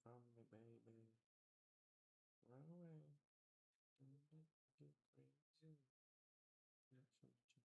from me, baby. Run away. Don't let me get crazy. Not so much.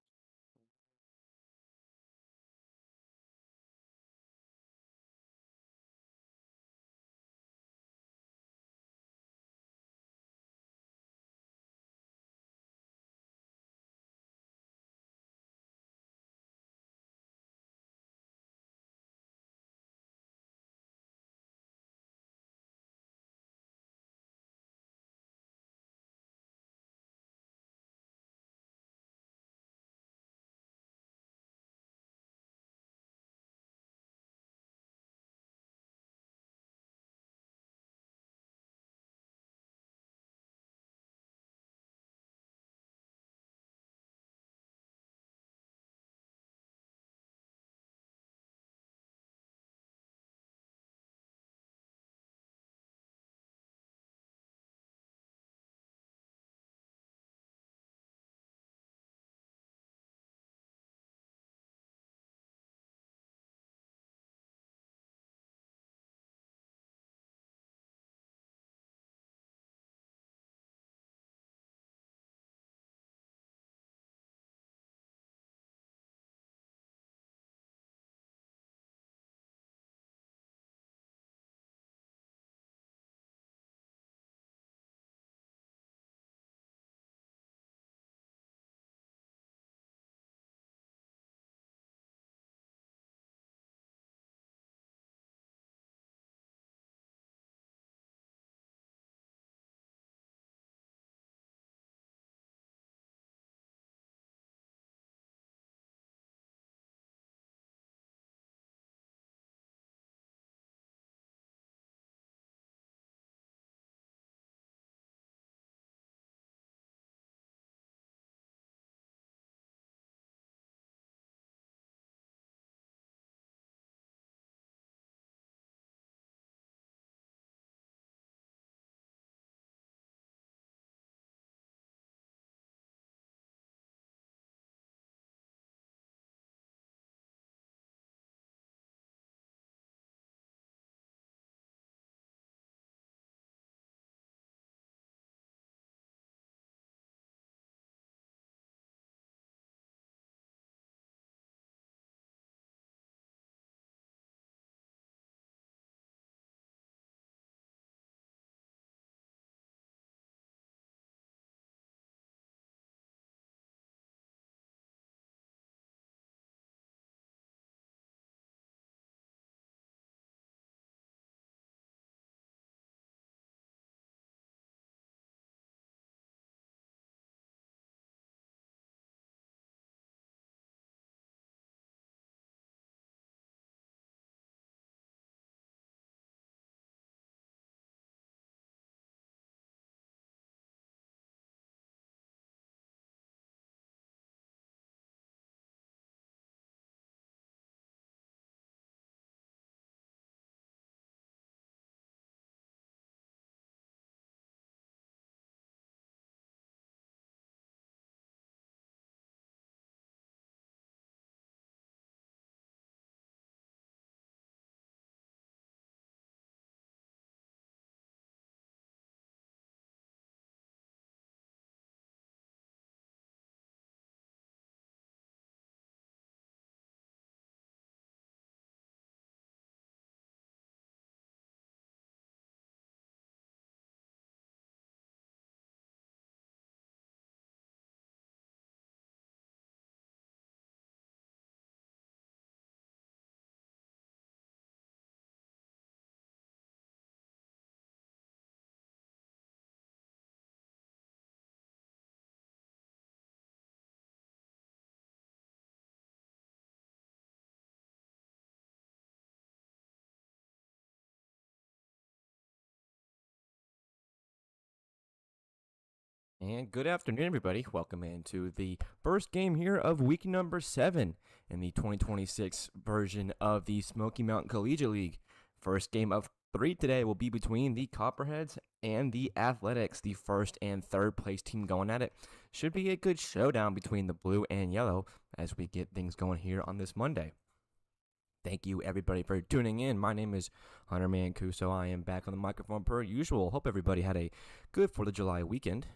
And good afternoon, everybody. Welcome into the first game here of week number 7 in the 2026 version of the Smoky Mountain Collegiate League. First game of 3 today will be between the Copperheads and the Athletics, the first and third place team going at it. Should be a good showdown between the blue and yellow as we get things going here on this Monday. Thank you, everybody, for tuning in. My name is Hunter Mancuso. I am back on the microphone per usual. Hope everybody had a good 4th of July weekend.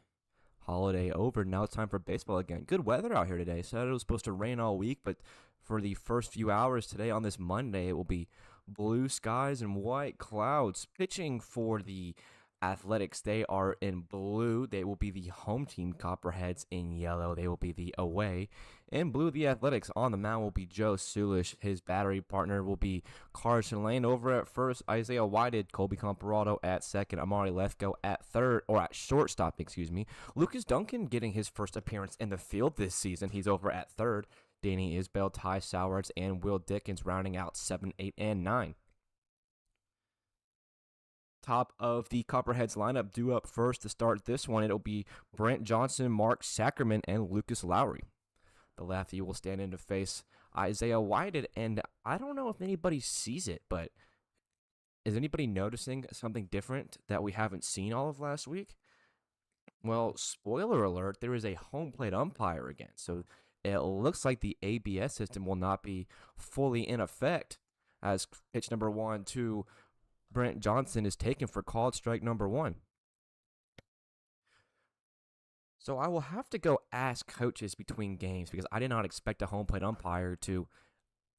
Holiday over. Now it's time for baseball again. Good weather out here today. Saturday was supposed to rain all week, but for the first few hours today on this Monday, it will be blue skies and white clouds. Pitching for the Athletics, they are in blue. They will be the home team. Copperheads in yellow. They will be the away. In blue, the Athletics. On the mound will be Joe Sulish. His battery partner will be Carson Lane. Over at first, Isaiah Whited, Colby Comparado at second, Amari Lefko at third, or at shortstop, excuse me. Lucas Duncan getting his first appearance in the field this season. He's over at third. Danny Isbell, Ty Sowards, and Will Dickens rounding out 7, 8, and 9. Top of the Copperheads lineup due up first to start this one. It'll be Brent Johnson, Mark Sackerman, and Lucas Lowry. The lefty will stand in to face Isaiah Whited, and I don't know if anybody sees it, but is anybody noticing something different that we haven't seen all of last week? Well, spoiler alert, there is a home plate umpire again, so it looks like the ABS system will not be fully in effect as pitch number 1 to Brent Johnson is taken for called strike number 1. So I will have to go ask coaches between games because I did not expect a home plate umpire to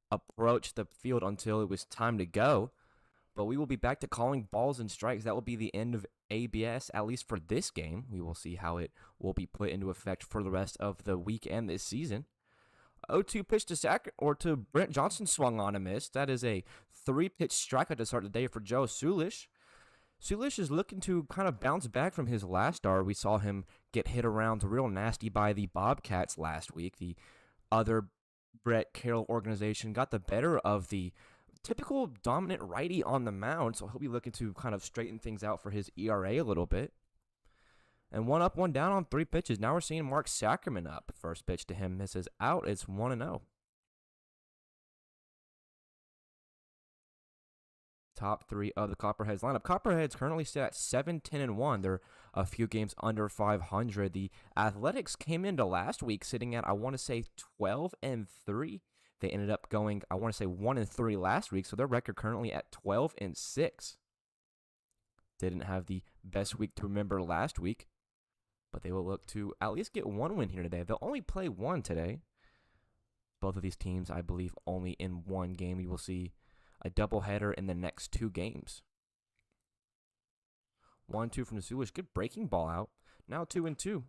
approach the field until it was time to go. But we will be back to calling balls and strikes. That will be the end of ABS, at least for this game. We will see how it will be put into effect for the rest of the week and this season. 0-2 pitch to Brent Johnson, swung on and missed. That is a 3-pitch strikeout to start the day for Joe Sulish. Sulish is looking to kind of bounce back from his last start. We saw him get hit around real nasty by the Bobcats last week. The other Brett Carroll organization got the better of the typical dominant righty on the mound, so he'll be looking to kind of straighten things out for his ERA a little bit. And 1 up, 1 down on 3 pitches. Now we're seeing Mark Sackerman up. First pitch to him misses out. It's 1-0. Top 3 of the Copperheads lineup. Copperheads currently sit at 7, 10, and 1. They're a few games under 500. The Athletics came into last week sitting at, I want to say, 12 and 3. They ended up going, I want to say, 1 and 3 last week, so their record currently at 12 and 6. Didn't have the best week to remember last week, but they will look to at least get 1 win here today. They'll only play 1 today. Both of these teams, I believe, only in 1 game. You will see a doubleheader in the next 2 games. 1-2 from the Sulish. Good breaking ball out. Now 2-2.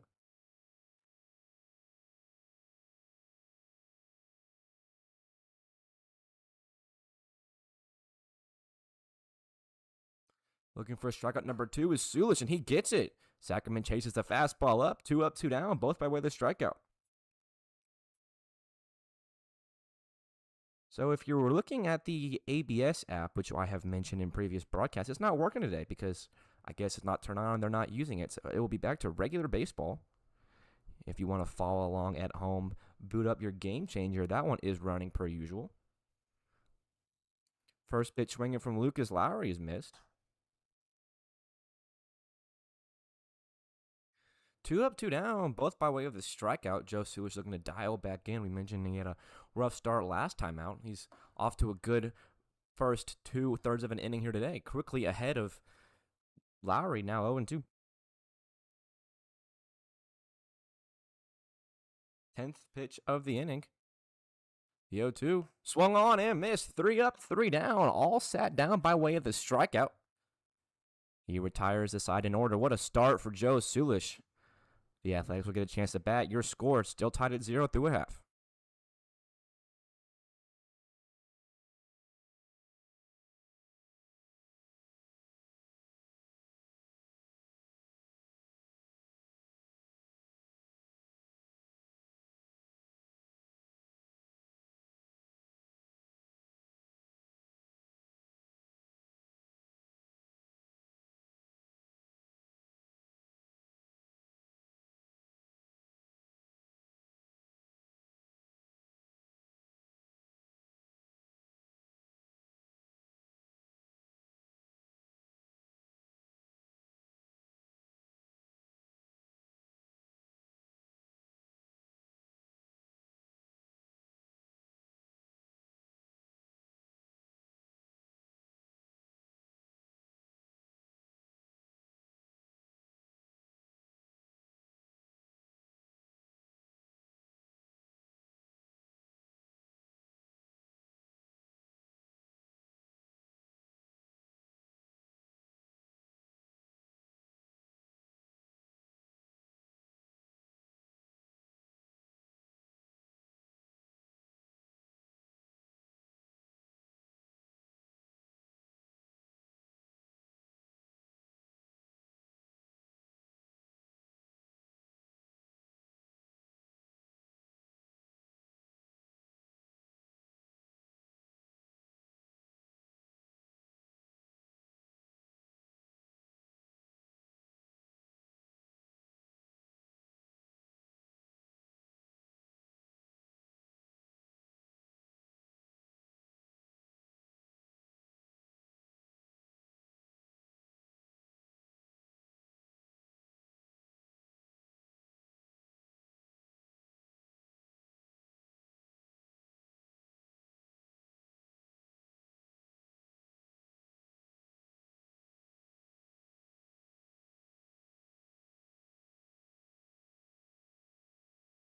Looking for a strikeout number 2 is Sulish, and he gets it. Sackerman chases the fastball up. 2 up, 2 down, both by way of the strikeout. So if you were looking at the ABS app, which I have mentioned in previous broadcasts, it's not working today because I guess it's not turned on and they're not using it. So it will be back to regular baseball. If you want to follow along at home, boot up your game changer. That one is running per usual. First pitch swinging from Lucas Lowry is missed. 2 up, 2 down, both by way of the strikeout. Joe Sulish looking to dial back in. We mentioned he had a rough start last time out. He's off to a good first 2/3 of an inning here today. Quickly ahead of Lowry, now 0-2. 10th pitch of the inning. The 0-2 swung on and missed. 3 up, 3 down, all sat down by way of the strikeout. He retires the side in order. What a start for Joe Sulish. The Athletics will get a chance to bat. Your score still tied at 0 through a half.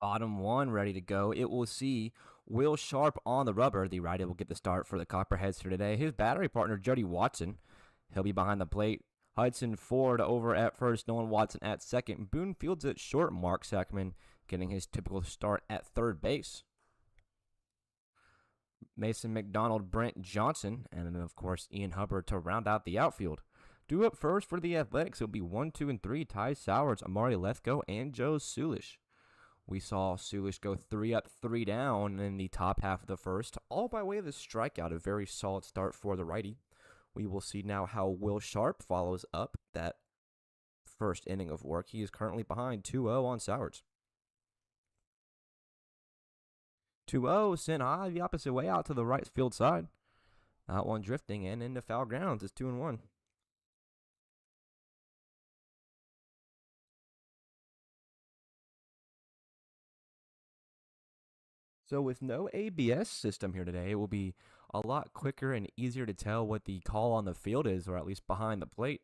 Bottom one ready to go. It will see Will Sharp on the rubber. The righty will get the start for the Copperheads here today. His battery partner, Jody Watson, he'll be behind the plate. Hudson Ford over at first, Nolan Watson at second. Boone fields at short. Mark Sackman getting his typical start at third base. Mason McDonald, Brent Johnson, and then, of course, Ian Hubbard to round out the outfield. Due up first for the Athletics, it'll be 1, 2, and 3. Ty Sowers, Amari Lethko, and Joe Sulish. We saw Sulish go 3 up, 3 down in the top half of the first, all by way of the strikeout. A very solid start for the righty. We will see now how Will Sharp follows up that first inning of work. He is currently behind 2-0 on Sowers. 2-0 sent high the opposite way out to the right field side. That one drifting and into foul grounds. It's 2-1. So with no ABS system here today, it will be a lot quicker and easier to tell what the call on the field is, or at least behind the plate.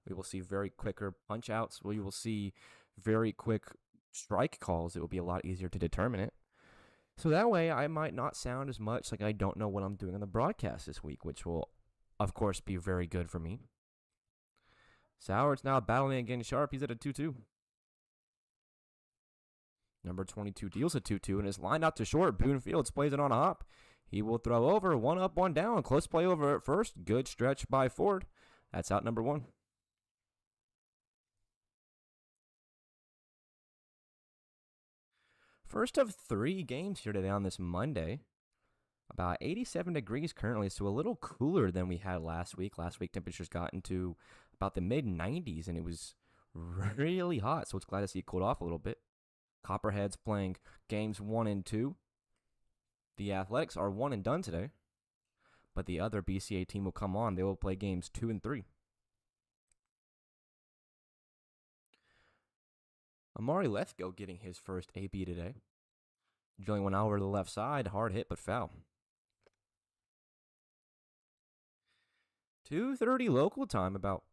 We will see very quicker punch outs. We will see very quick strike calls. It will be a lot easier to determine it. So that way I might not sound as much like I don't know what I'm doing on the broadcast this week, which will, of course, be very good for me. Sowers now battling against Sharp. He's at a 2-2. Number 22 deals a 2-2 and is lined out to short. Boone Fields plays it on a hop. He will throw over. 1 up, 1 down. Close play over at first. Good stretch by Ford. That's out number 1. First of 3 games here today on this Monday. About 87 degrees currently, so a little cooler than we had last week. Last week temperatures got into about the mid-90s, and it was really hot, so it's glad to see it cooled off a little bit. Copperheads playing games 1 and 2. The Athletics are 1 and done today, but the other BCA team will come on. They will play games 2 and 3. Amari Lethko getting his first AB today. Drilling one over to the left side. Hard hit, but foul. 2:30 local time, about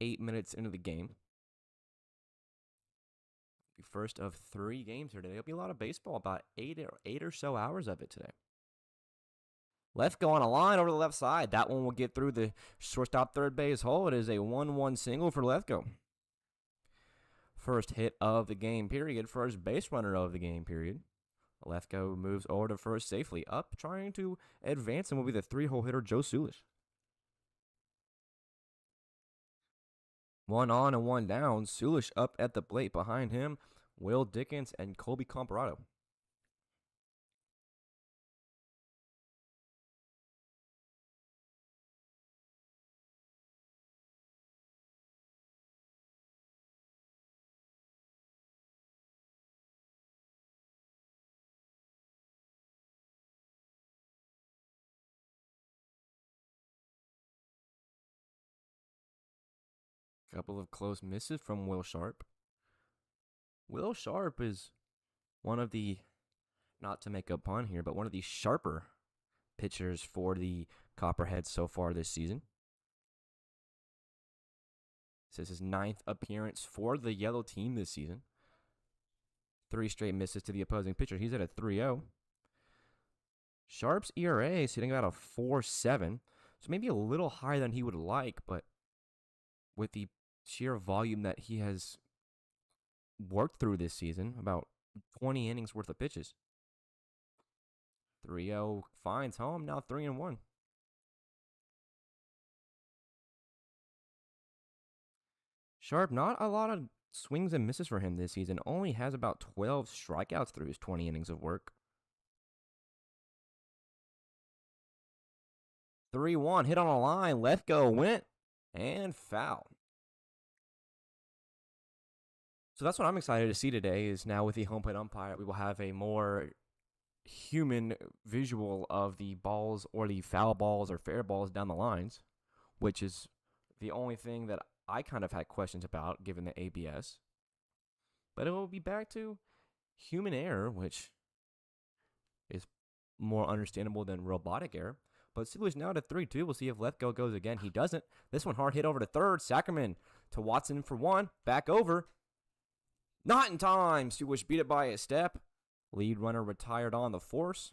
8 minutes into the game. The first of 3 games here today. It'll be a lot of baseball, about 8 or so hours of it today. Lethko on a line over the left side. That one will get through the shortstop third base hole. It is a 1-1 single for Lethko. First hit of the game period. First base runner of the game period. Lethko moves over to first safely. Up, trying to advance, and will be the 3-hole hitter, Joe Sulish. 1 on and 1 down. Sulish up at the plate. Behind him, Will Dickens and Colby Comparado. Couple of close misses from Will Sharp. Will Sharp is one of the, not to make a pun here, but one of the sharper pitchers for the Copperheads so far this season. This is his 9th appearance for the yellow team this season. 3 straight misses to the opposing pitcher. He's at a 3-0. Sharp's ERA is sitting about a 4.7, so maybe a little higher than he would like, but with the sheer volume that he has worked through this season, about 20 innings worth of pitches. 3-0 finds home, now 3-1. Sharp, not a lot of swings and misses for him this season. Only has about 12 strikeouts through his 20 innings of work. 3-1, hit on a line, Lethko went, and foul. So that's what I'm excited to see today, is now with the home plate umpire, we will have a more human visual of the balls or the foul balls or fair balls down the lines, which is the only thing that I kind of had questions about given the ABS. But it will be back to human error, which is more understandable than robotic error. But Sulish now to 3-2. We'll see if Lethko goes again. He doesn't. This one hard hit over to third. Sackerman to Watson for 1. Back over. Not in time. Sulish beat it by a step. Lead runner retired on the force.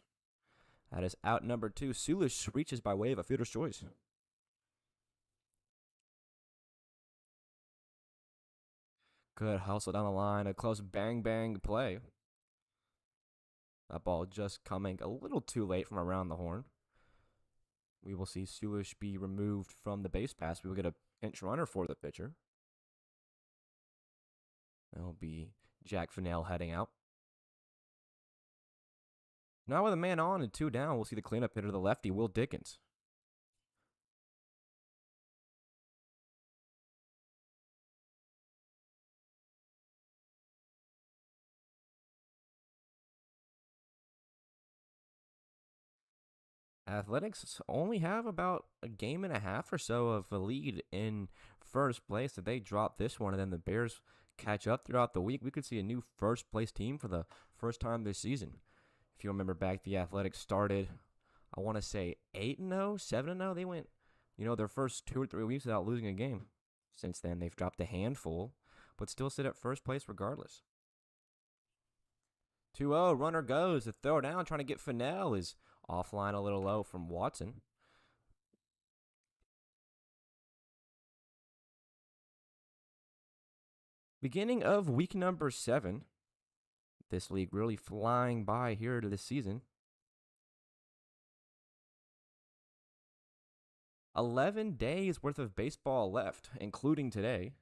That is out number 2. Sulish reaches by way of a fielder's choice. Good hustle down the line. A close bang play. That ball just coming a little too late from around the horn. We will see Sulish be removed from the base pass. We will get a pinch runner for the pitcher. That'll be Jack Fennell heading out. Now with a man on and 2 down, we'll see the cleanup hitter, the lefty, Will Dickens. Athletics only have about a game and a half or so of a lead in first place. If they drop this one and then the Bears catch up throughout the week, we could see a new first place team for the first time this season. If you remember back, the Athletics started, I want to say 8-0, 7-0. They went, their first 2 or 3 weeks without losing a game. Since then, they've dropped a handful, but still sit at first place regardless. 2-0, runner goes. The throw down, trying to get Fennell, is offline a little low from Watson. Beginning of week number 7. This league really flying by here to this season. 11 days worth of baseball left, including today.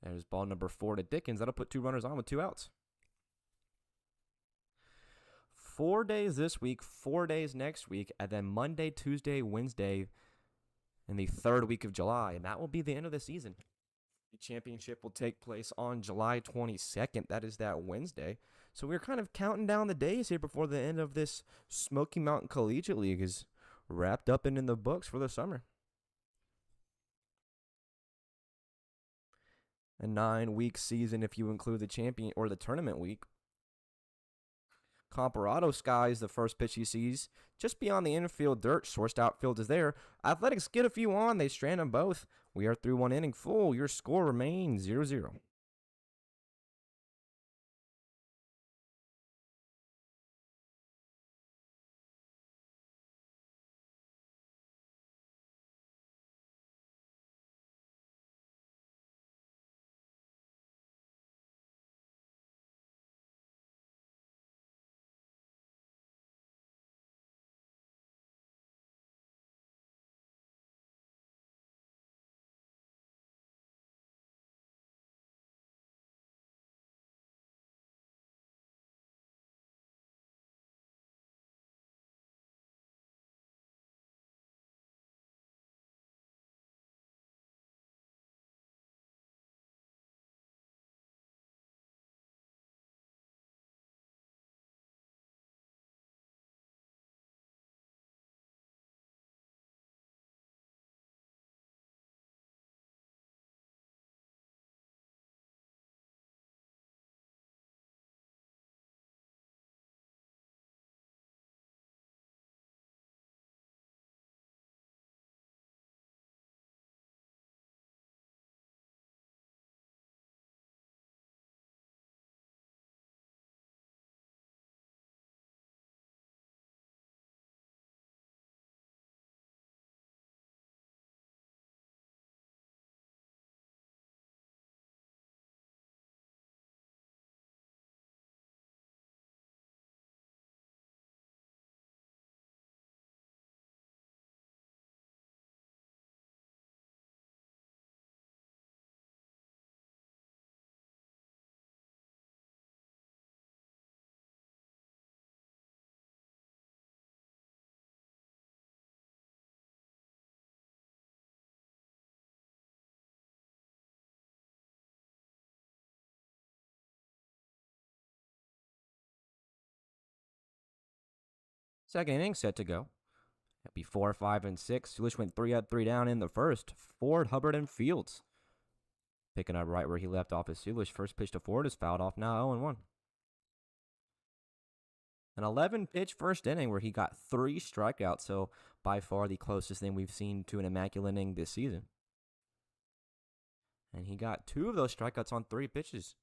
There's ball number 4 to Dickens. That'll put 2 runners on with 2 outs. 4 days this week, 4 days next week, and then Monday, Tuesday, Wednesday in the 3rd week of July. And that will be the end of the season. The championship will take place on July 22nd. That is that Wednesday. So we're kind of counting down the days here before the end of this Smoky Mountain Collegiate League is wrapped up and in the books for the summer. A 9-week season if you include the champion or the tournament week. Comparado skies the first pitch he sees. Just beyond the infield dirt, sourced outfield is there. Athletics get a few on. They strand them both. We are through 1 inning full. Your score remains 0-0. Second inning set to go. That'd be 4, 5, and 6. Sulish went 3 up, 3 down in the first. Ford, Hubbard, and Fields picking up right where he left off. As Sulish first pitch to Ford is fouled off, now 0-1. An 11-pitch first inning where he got 3 strikeouts, so by far the closest thing we've seen to an immaculate inning this season. And he got 2 of those strikeouts on 3 pitches.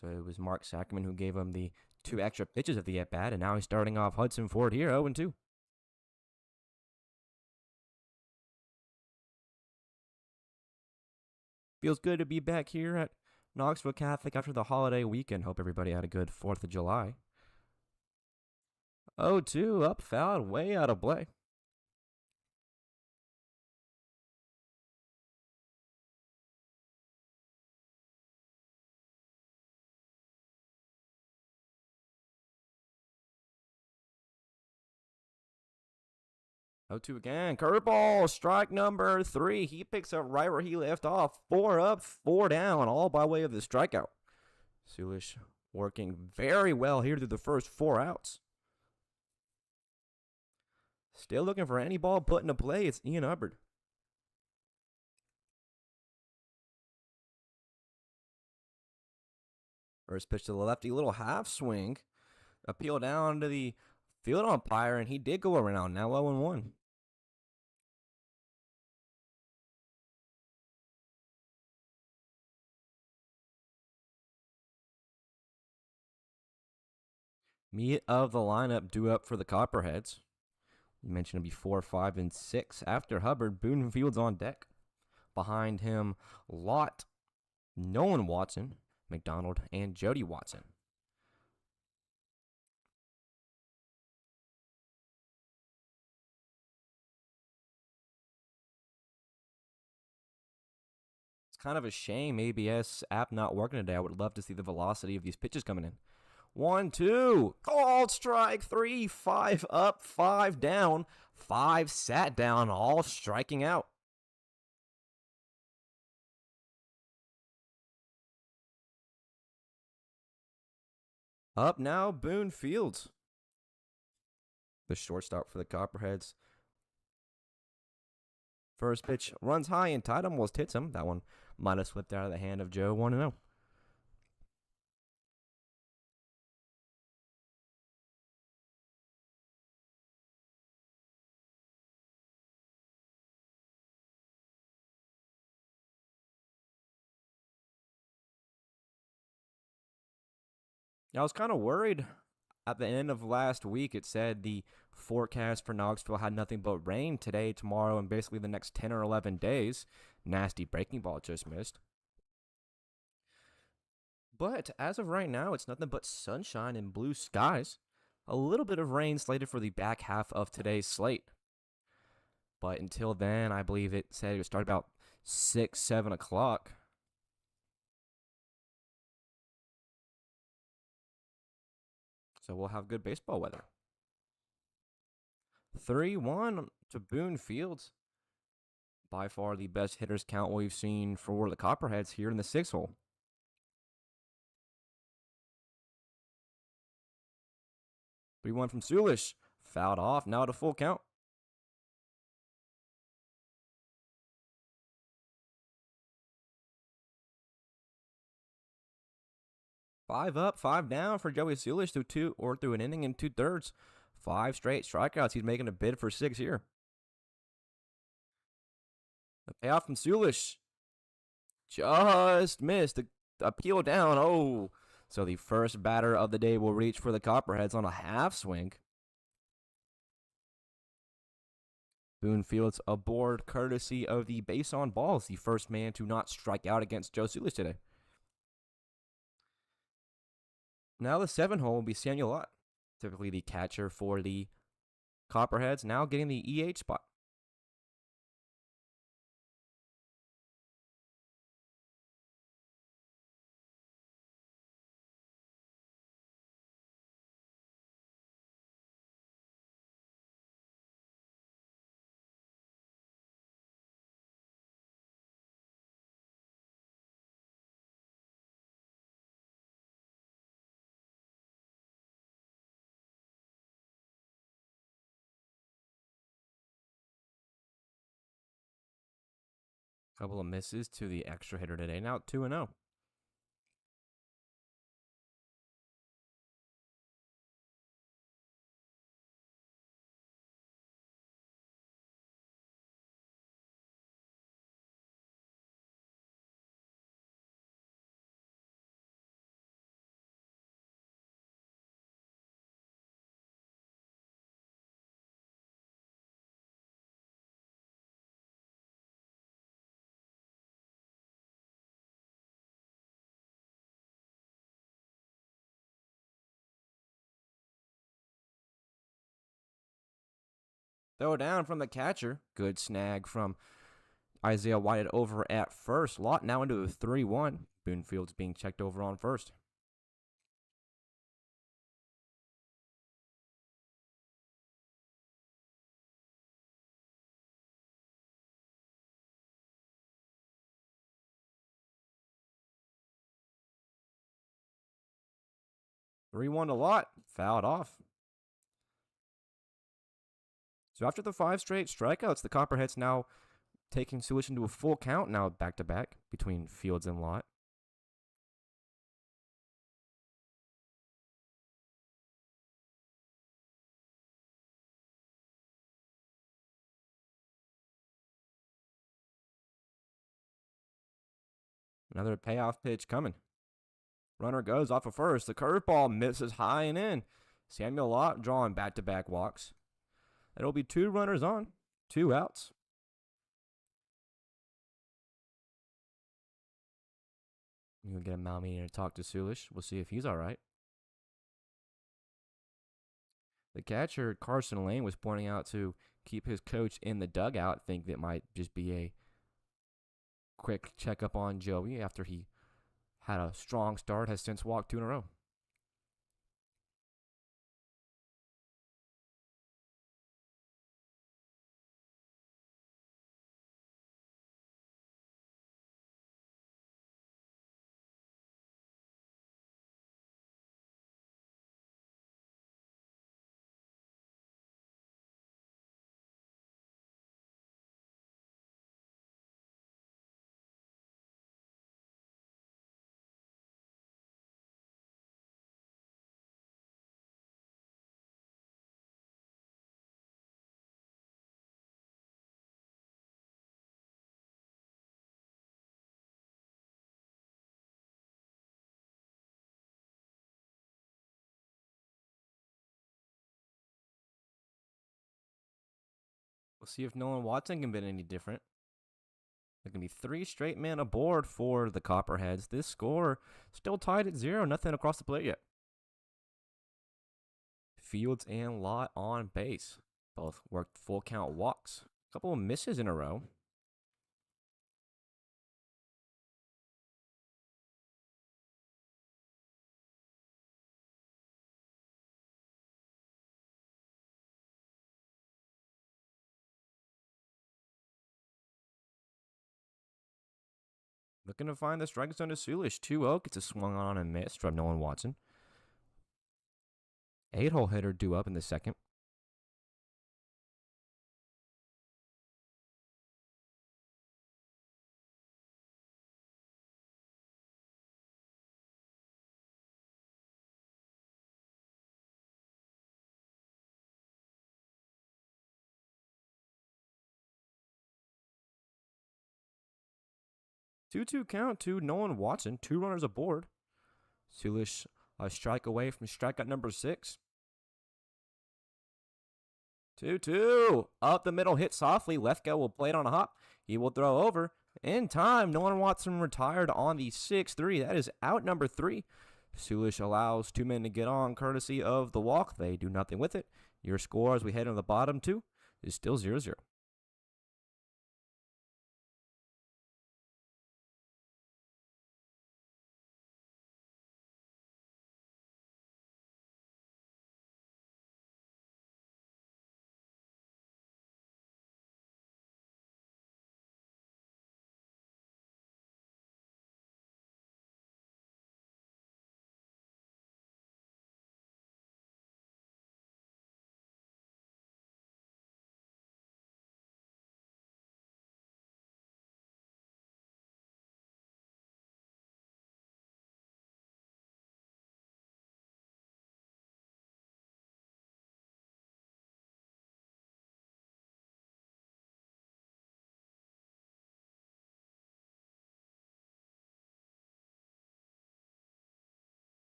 So it was Mark Sackerman who gave him the 2 extra pitches of the at-bat, and now he's starting off Hudson Ford here, 0-2. Feels good to be back here at Knoxville Catholic after the holiday weekend. Hope everybody had a good 4th of July. 0-2, up, foul, way out of play. Oh, 2 again. Curveball, strike number 3. He picks up right where he left off. 4 up, 4 down, all by way of the strikeout. Sulish working very well here through the first 4 outs. Still looking for any ball put into play. It's Ian Hubbard. First pitch to the lefty, little half swing. Appeal down to the field umpire, and he did go around. Now 0-1. Meat of the lineup due up for the Copperheads. We mentioned before 5 and 6. After Hubbard, Boone Fields on deck. Behind him, Lott, Nolan Watson, McDonald, and Jody Watson. It's kind of a shame ABS app not working today. I would love to see the velocity of these pitches coming in. 1-2. Called strike 3. 5 up, 5 down. 5 sat down, all striking out. Up now, Boone Fields. The shortstop for the Copperheads. First pitch runs high and tight, almost hits him. That one might have slipped out of the hand of Joe. 1-0. I was kind of worried at the end of last week. It said the forecast for Knoxville had nothing but rain today, tomorrow, and basically the next 10 or 11 days. Nasty breaking ball just missed. But as of right now, it's nothing but sunshine and blue skies. A little bit of rain slated for the back half of today's slate. But until then, I believe it said it would start about 6, 7 o'clock. So we'll have good baseball weather. 3-1 to Boone Fields. By far the best hitters count we've seen for the Copperheads here in the 6 hole. 3-1 from Sulish. Fouled off, now at a full count. Five up, 5 down for Joey Sulish through an inning and 2/3. 5 straight strikeouts. He's making a bid for 6 here. The payoff from Sulish just missed. The appeal down. Oh, so the first batter of the day will reach for the Copperheads on a half swing. Boone Fields aboard courtesy of the base on balls, the first man to not strike out against Joe Sulish today. Now the 7 hole will be Samuel Lott, typically the catcher for the Copperheads, now getting the EH spot. Couple of misses to the extra hitter today. Now 2-0. Throw down from the catcher. Good snag from Isaiah White over at first. Lott now into a 3-1. Boonfield's being checked over on first. Three-one to Lott. Fouled off. So after the 5 straight strikeouts, the Copperheads now taking Sulish into a full count now back-to-back between Fields and Lott. Another payoff pitch coming. Runner goes off of first. The curveball misses high and in. Samuel Lott drawing back-to-back walks. It'll be 2 runners on, 2 outs. We'll get a Mal meeting to talk to Sulish. We'll see if he's all right. The catcher, Carson Lane, was pointing out to keep his coach in the dugout. Think that might just be a quick checkup on Joey after he had a strong start, has since walked 2 in a row. We'll see if Nolan Watson can be any different. There can be 3 straight men aboard for the Copperheads. This score still tied at 0, nothing across the plate yet. Fields and Lott on base. Both worked full count walks. A couple of misses in a row. Looking to find the strike zone to Sulish. 2-0 gets a swung on and missed from Nolan Watson. 8-hole hitter due up in the second. Two-two count to Nolan Watson. 2 runners aboard. Sulish a strike away from strikeout number 6. 2-2. Up the middle, hit softly. Lefko will play it on a hop. He will throw over. In time, Nolan Watson retired on the 6-3. That is out number 3. Sulish allows 2 men to get on courtesy of the walk. They do nothing with it. Your score as we head into the bottom 2 is still 0-0.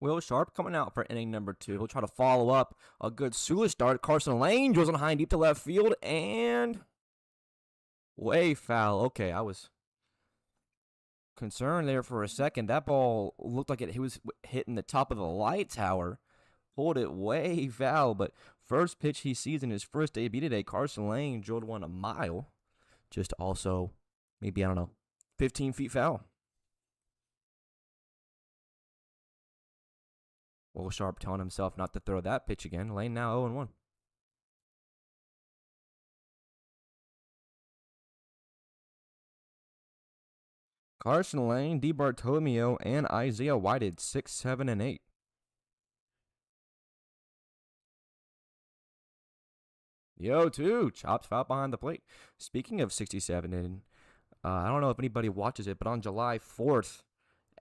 Will Sharp coming out for inning number 2. He'll try to follow up a good Sula start. Carson Lane drills on high and deep to left field, and way foul. Okay, I was concerned there for a second. That ball looked like it was hitting the top of the light tower. Pulled it way foul, but first pitch he sees in his first debut today, Carson Lane drilled one a mile. Just also, maybe, 15 feet foul. Will Sharp telling himself not to throw that pitch again. Lane now 0-1. Carson Lane, DeBartolomeo, and Isaiah Whited 6, 7, and 8. The 0-2, chops foul behind the plate. Speaking of 67, and I don't know if anybody watches it, but on July 4th,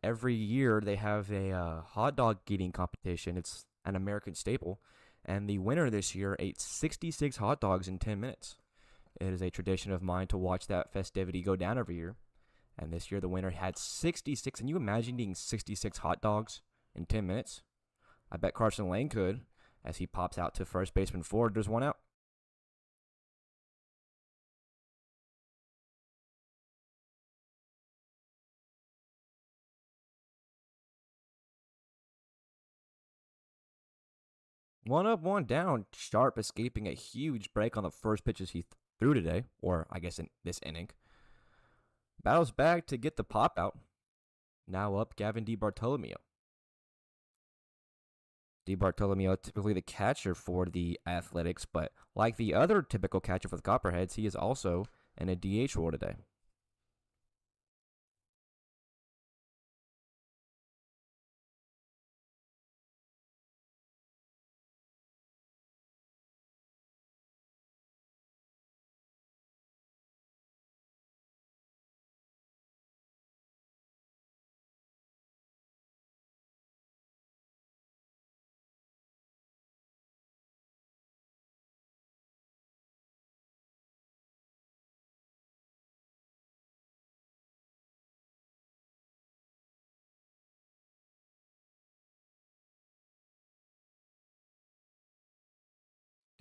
every year they have a hot dog eating competition. It's an American staple. And the winner this year ate 66 hot dogs in 10 minutes. It is a tradition of mine to watch that festivity go down every year. And this year the winner had 66. Can you imagine eating 66 hot dogs in 10 minutes? I bet Carson Lane could. As he pops out to first baseman Ford, there's one out. One up, one down. Sharp escaping a huge break on the first pitches he threw today, or I guess in this inning. Battles back to get the pop out. Now up, Gavin DeBartolomeo. DeBartolomeo, typically the catcher for the Athletics, but like the other typical catcher for the Copperheads, he is also in a DH role today.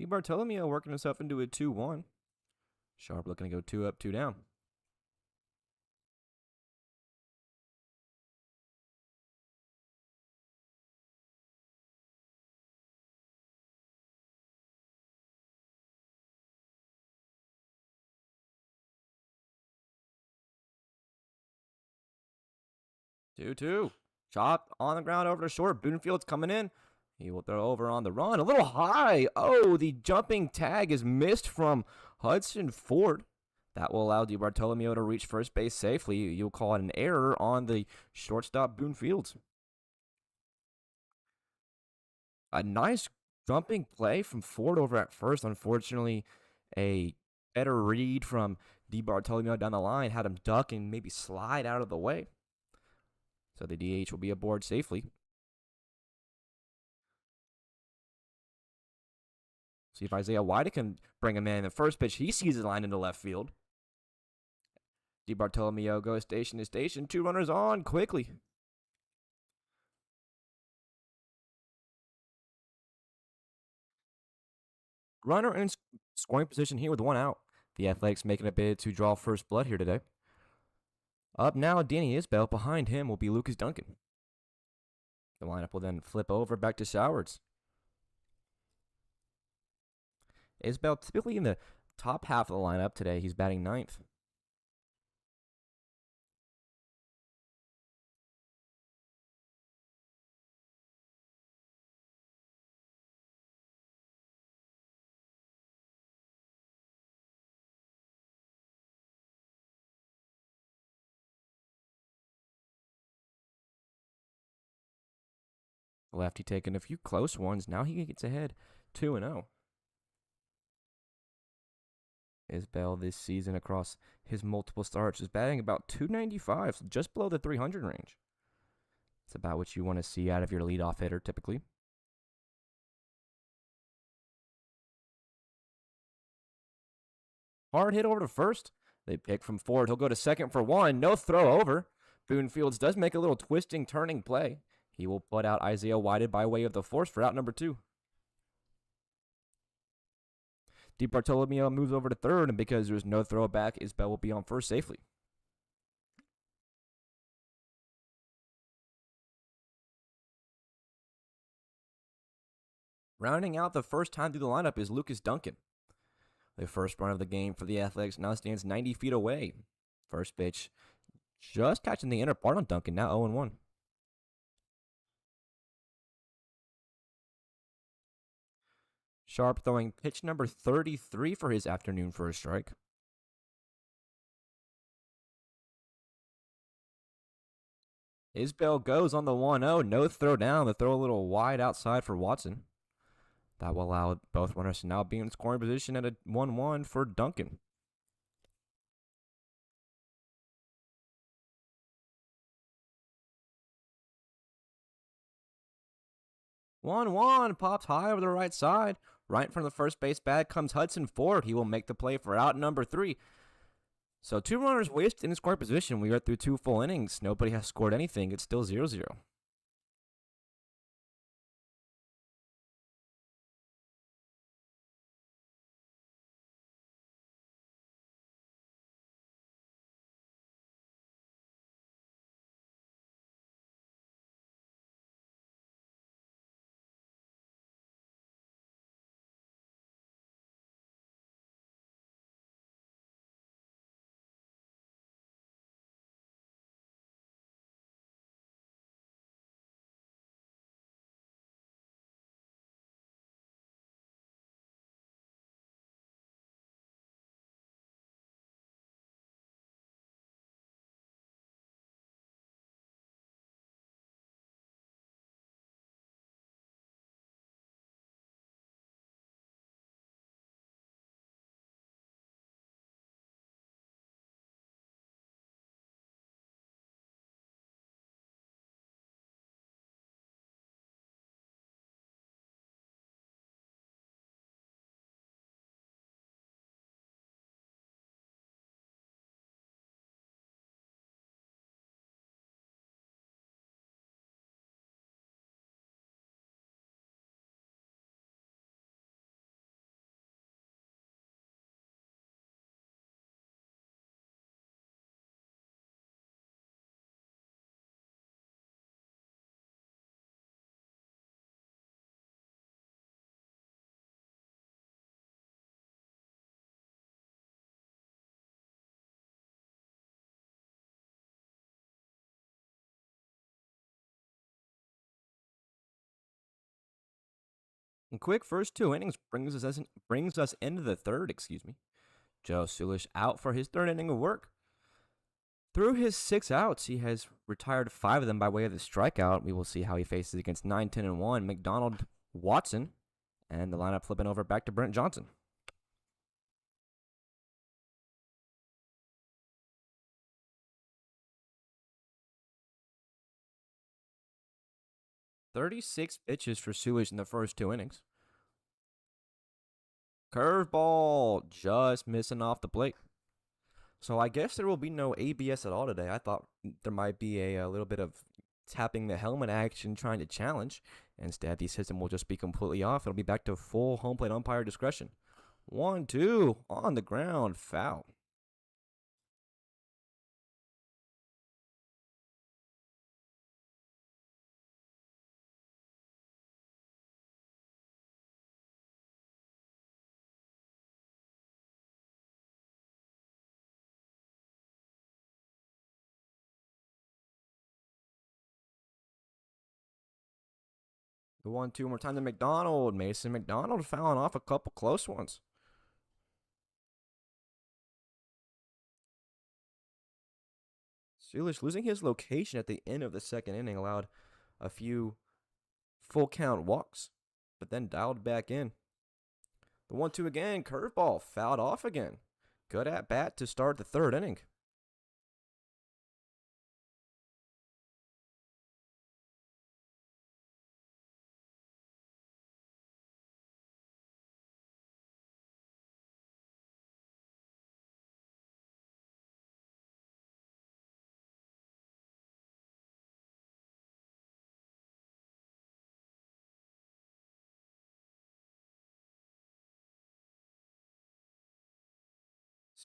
DeBartolomeo working himself into a 2-1. Sharp looking to go 2 up, 2 down. Two. Chop on the ground over to short. Boonfield's coming in. He will throw over on the run. A little high. Oh, the jumping tag is missed from Hudson Ford. That will allow DeBartolomeo to reach first base safely. You'll call it an error on the shortstop Boonfields. A nice jumping play from Ford over at first. Unfortunately, a better read from DeBartolomeo down the line had him duck and maybe slide out of the way. So the DH will be aboard safely. See if Isaiah White can bring him in. The first pitch, he sees the line into left field. DeBartolomeo goes station to station. 2 runners on quickly. Runner in scoring position here with 1 out. The Athletics making a bid to draw first blood here today. Up now, Danny Isbell. Behind him will be Lucas Duncan. The lineup will then flip over back to Sowards. Isbell typically in the top half of the lineup today. He's batting 9th. Lefty taking a few close ones. Now he gets ahead 2-0. Isbell this season across his multiple starts is batting about 295, so just below the 300 range. It's about what you want to see out of your leadoff hitter typically. Hard hit over to first. They pick from Ford. He'll go to second for 1. No throw over. Boonfields does make a little twisting, turning play. He will put out Isaiah Whited by way of the force for out number 2. DiBartolomeo moves over to third, and because there's no throwback, Isbell will be on first safely. Rounding out the first time through the lineup is Lucas Duncan. The first run of the game for the Athletics now stands 90 feet away. First pitch, just catching the inner part on Duncan, now 0-1. Sharp throwing pitch number 33 for his afternoon first strike. Isbell goes on the 1-0, no throw down. The throw a little wide outside for Watson. That will allow both runners to now be in scoring position at a 1-1 for Duncan. One pops high over the right side. Right from the first base bag comes Hudson Ford. He will make the play for out number 3. So 2 runners wasted in scoring position. We are through 2 full innings. Nobody has scored anything. It's still 0-0. And quick first 2 innings brings us into the third. Joe Sulish out for his third inning of work. Through his 6 outs, he has retired 5 of them by way of the strikeout. We will see how he faces against 9, 10, and 1 McDonald, Watson, and the lineup flipping over back to Brent Johnson. "36 pitches for Sulish in the first 2 innings. Curveball, just missing off the plate. So I guess there will be no ABS at all today. I thought there might be a little bit of tapping the helmet action trying to challenge. Instead, the system will just be completely off. It'll be back to full home plate umpire discretion. 1-2 on the ground, foul. The 1-2 more time to McDonald. Mason McDonald fouling off a couple close ones. Sulish losing his location at the end of the second inning allowed a few full count walks, but then dialed back in. The 1-2 again, curveball, fouled off again. Good at bat to start the third inning.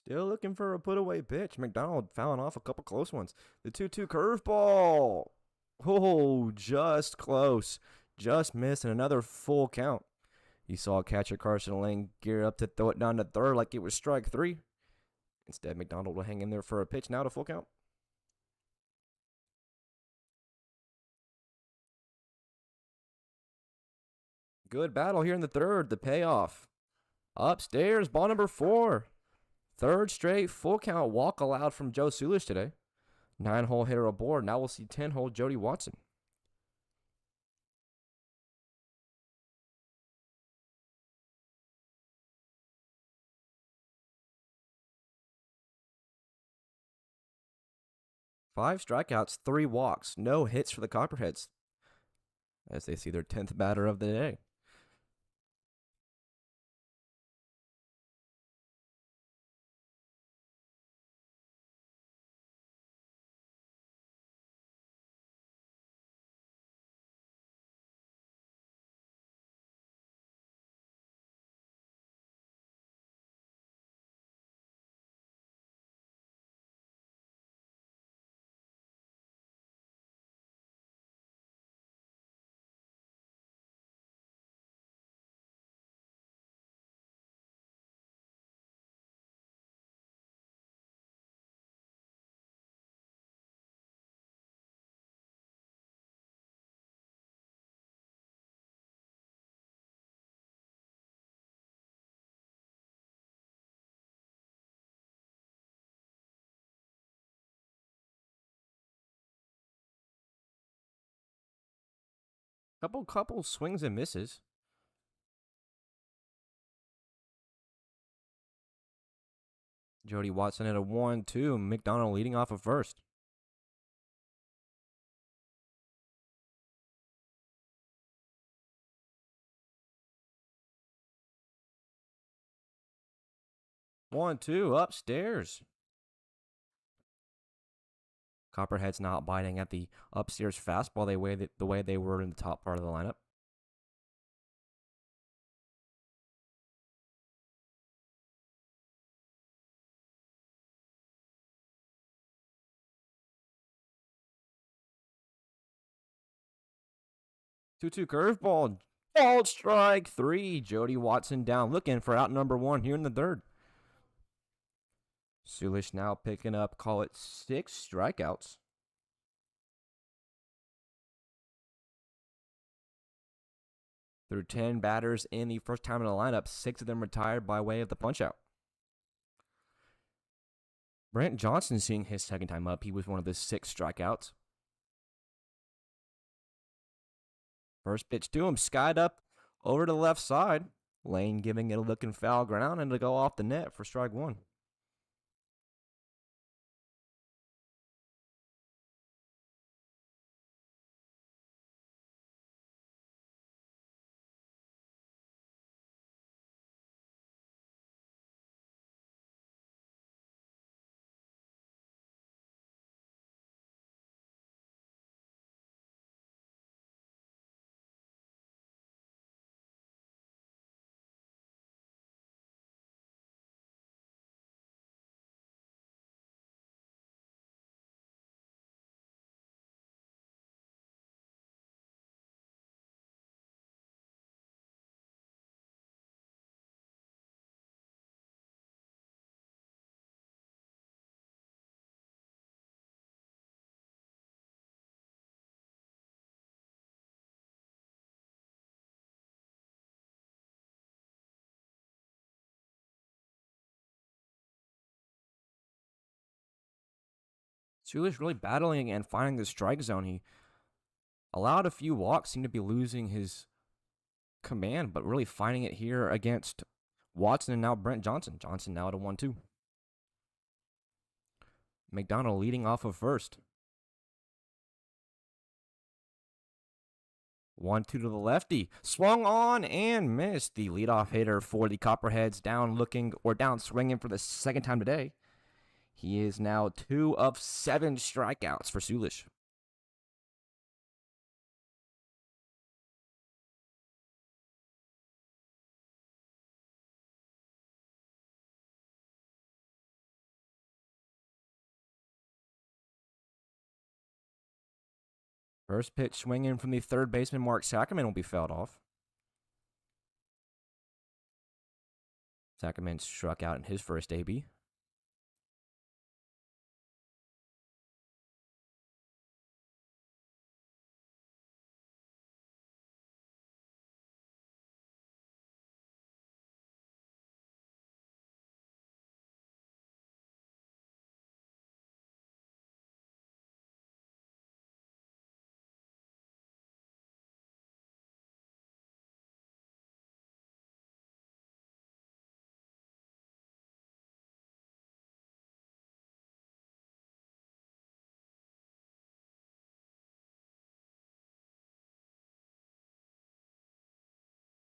Still looking for a put away pitch. McDonald fouling off a couple close ones. The 2-2 curveball. Oh, just close. Just missed, and another full count. You saw catcher Carson Lane gear up to throw it down to third like it was strike three. Instead, McDonald will hang in there for a pitch now to full count. Good battle here in the third. The payoff. Upstairs, ball number 4. Third straight full count walk allowed from Joe Sulish today. 9-hole hitter aboard. Now we'll see 10-hole Jody Watson. Five strikeouts, 3 walks, no hits for the Copperheads as they see their 10th batter of the day. Couple swings and misses. Jody Watson at a 1-2. McDonald leading off of first. One, two, upstairs. Copperheads not biting at the upstairs fastball the way they were in the top part of the lineup. Two curveball. Ball strike 3. Jody Watson down, looking for out number 1 here in the third. Sulish now picking up, call it 6 strikeouts. Through 10 batters in the first time in the lineup, 6 of them retired by way of the punch-out. Brent Johnson seeing his second time up. He was one of the 6 strikeouts. First pitch to him, skied up over to the left side. Lane giving it a look in foul ground and to go off the net for strike 1. Sulish really battling and finding the strike zone. He allowed a few walks, seemed to be losing his command, but really finding it here against Watson and now Brent Johnson. Johnson now at a 1-2. McDonald leading off of first. 1-2 to the lefty. Swung on and missed. The leadoff hitter for the Copperheads down swinging for the second time today. He is now 2 of 7 strikeouts for Sulish. First pitch swinging from the third baseman, Mark Sackerman, will be fouled off. Sackerman struck out in his first AB.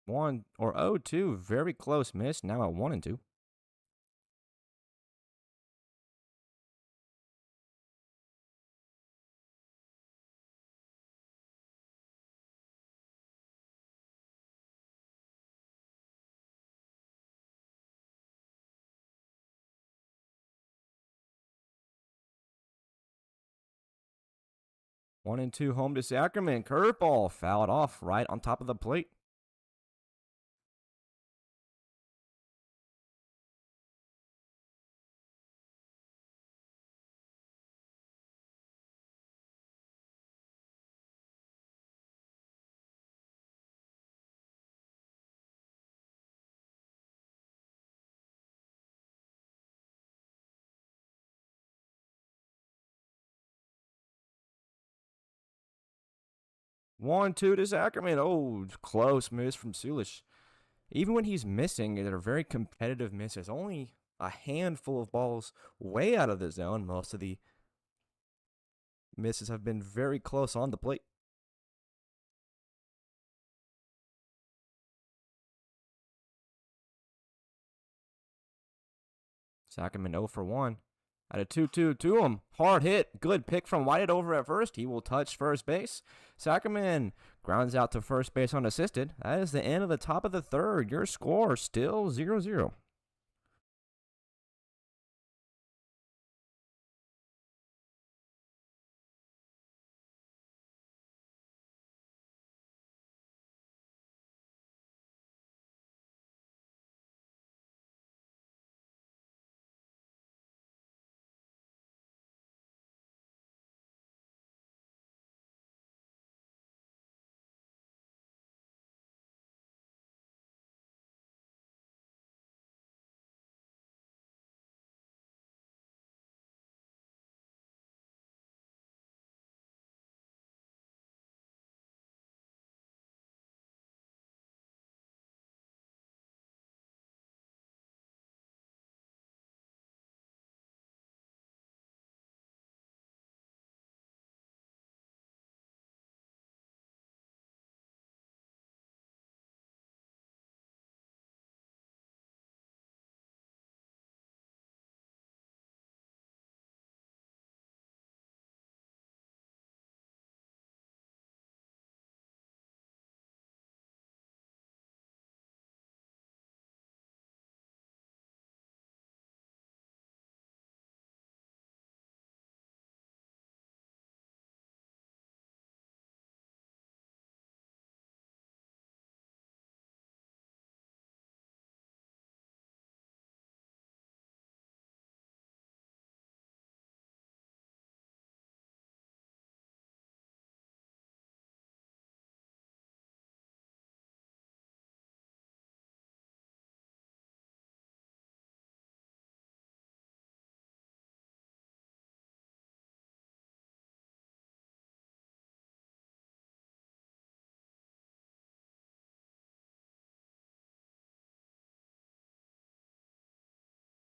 One or 0-2, very close miss. Now at 1-2. One and two, home to Sackerman. Curveball fouled off right on top of the plate. One, two to Sackerman. Oh, close miss from Sulish. Even when he's missing, they're very competitive misses. Only a handful of balls way out of the zone. Most of the misses have been very close on the plate. Sackerman 0 for 1. At a 2-2 to him. Hard hit. Good pick from Whitehead over at first. He will touch first base. Sackerman grounds out to first base unassisted. That is the end of the top of the third. Your score still 0-0.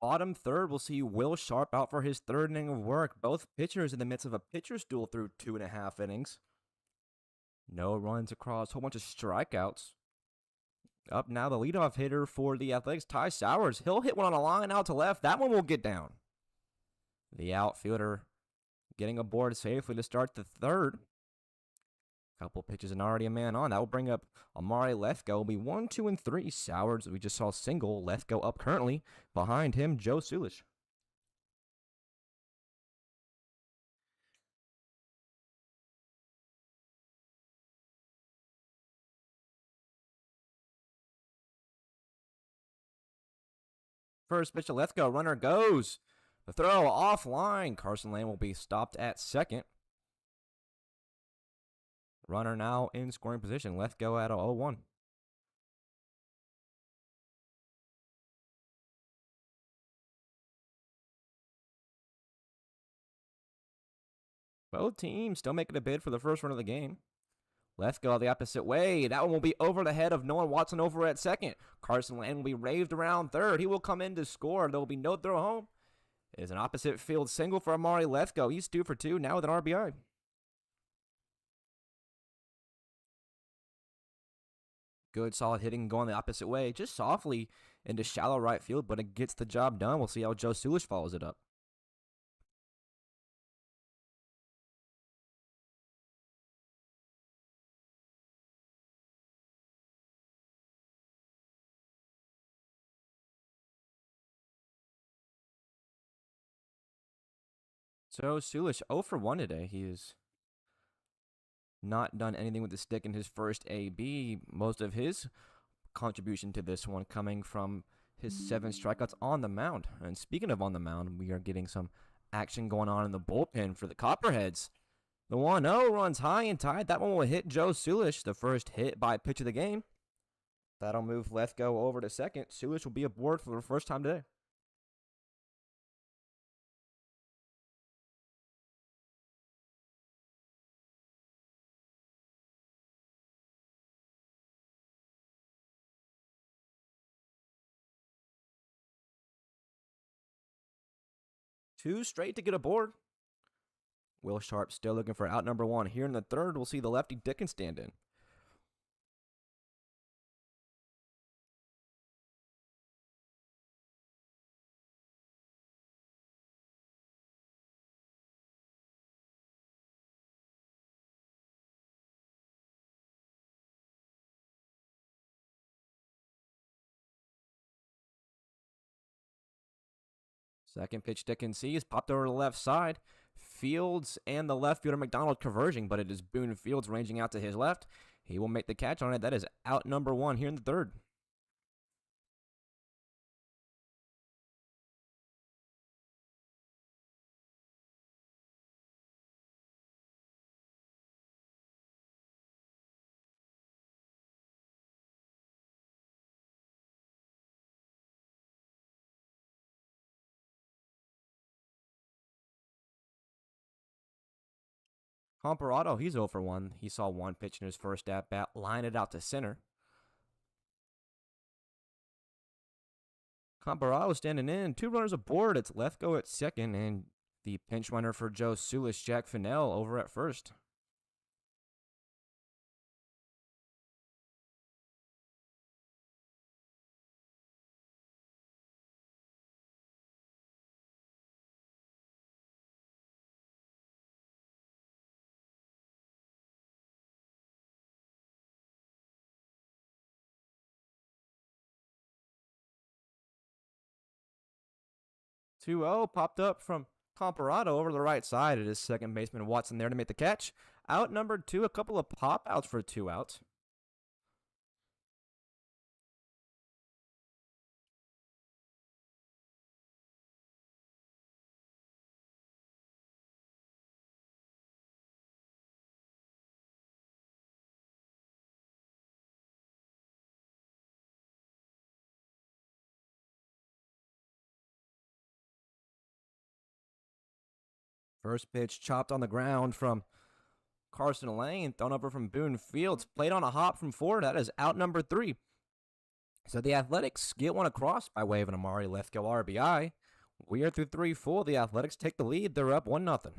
Bottom third, we'll see Will Sharp out for his third inning of work. Both pitchers in the midst of a pitcher's duel through 2.5 innings. No runs across, a whole bunch of strikeouts. Up now, the leadoff hitter for the Athletics, Ty Sowers. He'll hit one on a line out to left. That one will get down. The outfielder getting aboard safely to start the third. Couple pitches and already a man on. That will bring up Amari Lethgo. Will be 1, 2, and 3. Sowers, we just saw single. Lethgo up currently. Behind him, Joe Sulish. First pitch to Lethgo. Runner goes. The throw offline. Carson Lane will be stopped at second. Runner now in scoring position. Lethgo at 0-1. Both teams still making a bid for the first run of the game. Lethgo the opposite way. That one will be over the head of Nolan Watson over at second. Carson Lane will be raved around third. He will come in to score. There will be no throw home. It is an opposite field single for Amari Lethgo. He's 2 for 2 now with an RBI. Good solid hitting going the opposite way, just softly into shallow right field, but it gets the job done. We'll see how Joe Sulish follows it up. So Sulish 0 for 1 today. He has not done anything with the stick in his first AB. Most of his contribution to this one coming from his 7 strikeouts on the mound. And speaking of on the mound, we are getting some action going on in the bullpen for the Copperheads. The 1-0 runs high and tight. That one will hit Joe Sulish, the first hit by pitch of the game. That'll move Lethgo over to second. Sulish will be aboard for the first time today. Two straight to get aboard. Will Sharp still looking for out number 1. Here in the third, we'll see the lefty Dickens stand in. Second pitch Dickens sees, popped over to the left side. Fields and the left fielder McDonald converging, but it is Boone Fields ranging out to his left. He will make the catch on it. That is out number 1 here in the third. Comparado, he's 0 for 1. He saw one pitch in his first at bat, line it out to center. Comparado standing in, 2 runners aboard. It's Lethgo at second, and the pinch runner for Joe Sulish, Jack Fennell, over at first. Two 0 popped up from Comparado over to the right side. It is second baseman Watson there to make the catch. Out number 2, a couple of pop outs for 2 outs. First pitch chopped on the ground from Carson Lane, thrown over from Boone Fields, played on a hop from 4. That is out number 3. So the Athletics get one across by way of an Amari Lethgo RBI. We are through 3 full. The Athletics take the lead. They're up 1-0.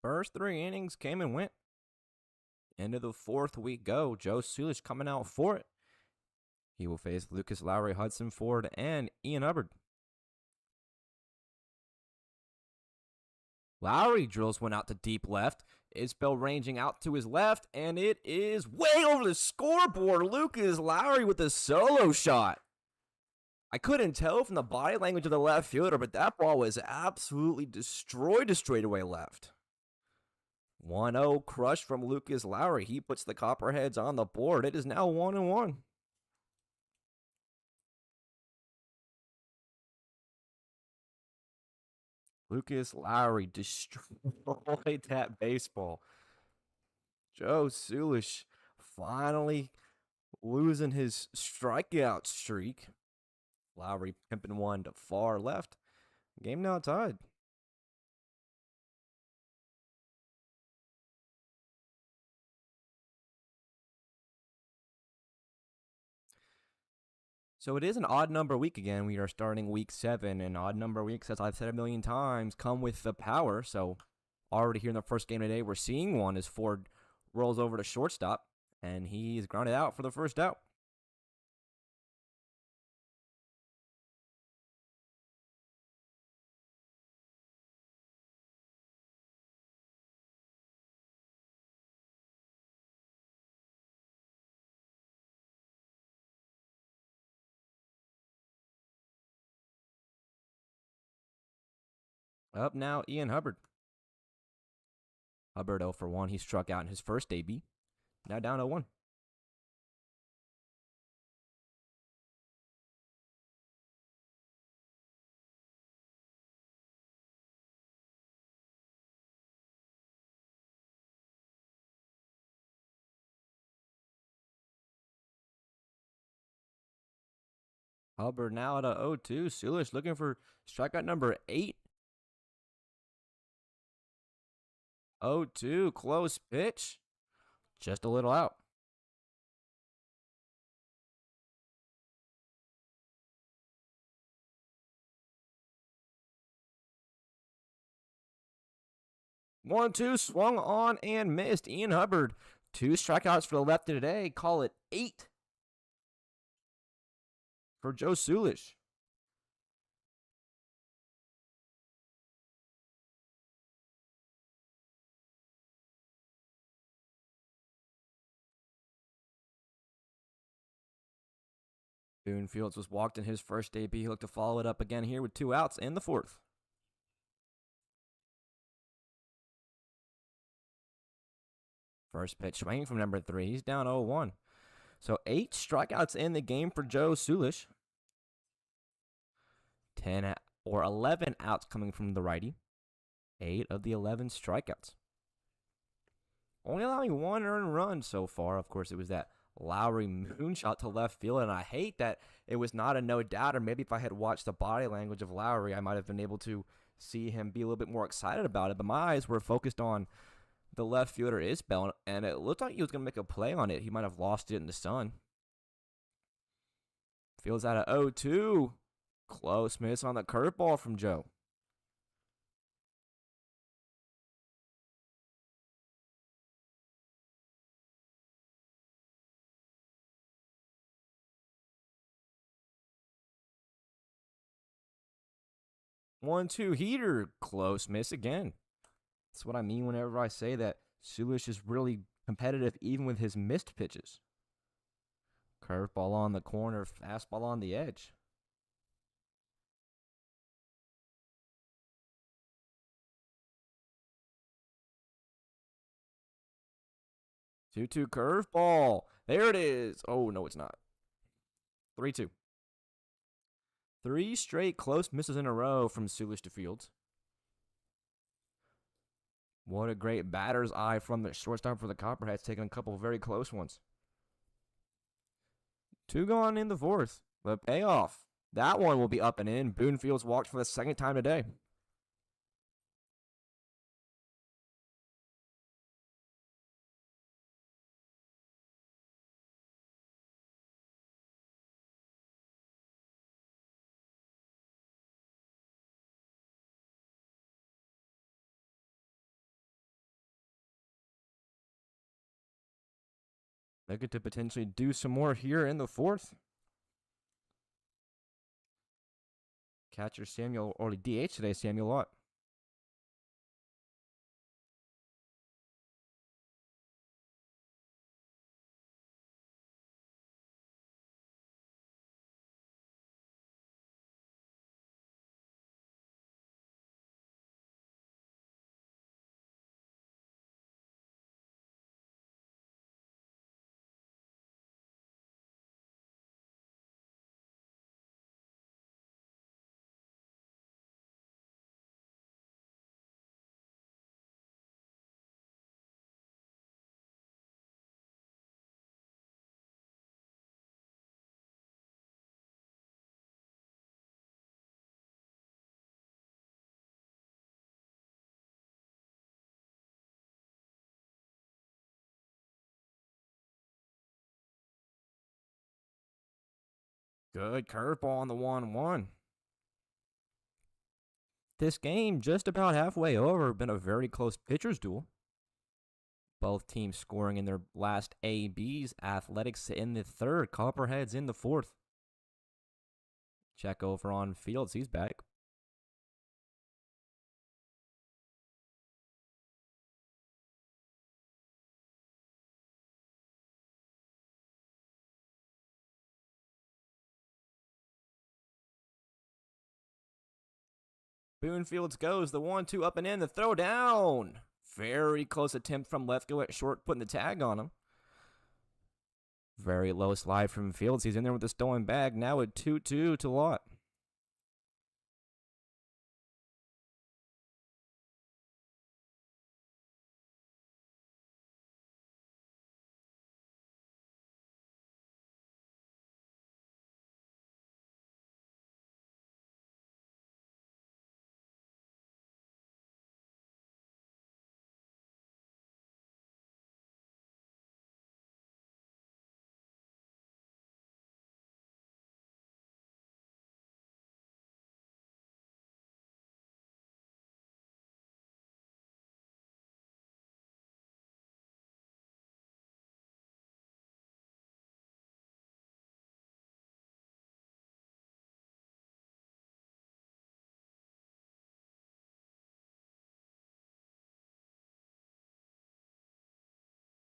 First 3 innings came and went. Into the fourth we go. Joe Sulish coming out for it. He will face Lucas Lowry, Hudson Ford, and Ian Hubbard. Lowry drills one out to deep left. Isbell ranging out to his left, and it is way over the scoreboard. Lucas Lowry with a solo shot. I couldn't tell from the body language of the left fielder, but that ball was absolutely destroyed to straightaway left. 1-0 crush from Lucas Lowry. He puts the Copperheads on the board. It is now 1-1. Lucas Lowry destroyed that baseball. Joe Sulish finally losing his strikeout streak. Lowry pimping one to far left. Game now tied. So it is an odd number week again. We are starting week 7, and odd number weeks, as I've said a million times, come with the power. So already here in the first game today, we're seeing one as Ford rolls over to shortstop, and he's grounded out for the first out. Up now, Ian Hubbard. Hubbard 0 for 1. He struck out in his first AB. Now down 0-1. Hubbard now at a 0-2. Sulish looking for strikeout number 8. 0-2. Close pitch. Just a little out. One, two, swung on and missed. Ian Hubbard, 2 strikeouts for the lefty today. Call it 8 for Joe Sulish. Boone Fields was walked in his first AB. He looked to follow it up again here with 2 outs in the 4th. First pitch swinging from number 3. He's down 0-1. So 8 strikeouts in the game for Joe Sulish. 10 or 11 outs coming from the righty. 8 of the 11 strikeouts. Only allowing 1 earned run so far. Of course, it was that Lowry moonshot to left field, and I hate that it was not a no-doubter. Maybe if I had watched the body language of Lowry, I might have been able to see him be a little bit more excited about it, but my eyes were focused on the left fielder Isbell, and it looked like he was going to make a play on it. He might have lost it in the sun. Fields out of 0-2. Close miss on the curveball from Joe. One-two heater. Close miss again. That's what I mean whenever I say that Sulish is really competitive even with his missed pitches. Curveball on the corner, fastball on the edge. Two-two curveball. There it is. Oh, no, it's not. 3-2. 3 straight close misses in a row from Sulish to Fields. What a great batter's eye from the shortstop for the Copperheads, taking a couple very close ones. 2 gone in the 4th. The payoff. That one will be up and in. Boone Fields walked for the 2nd time today. Looking to potentially do some more here in the fourth. Catcher Samuel, or the DH today, Samuel Ott. Good curveball on the 1-1. This game just about halfway over. Been a very close pitcher's duel. Both teams scoring in their last ABs. Athletics in the third. Copperheads in the fourth. Check over on Fields. He's back. Boone Fields goes. The 1-2 up and in. The throw down. Very close attempt from Lefko at short, putting the tag on him. Very low slide from Fields. He's in there with the stolen bag. Now at 2-2 to Lott.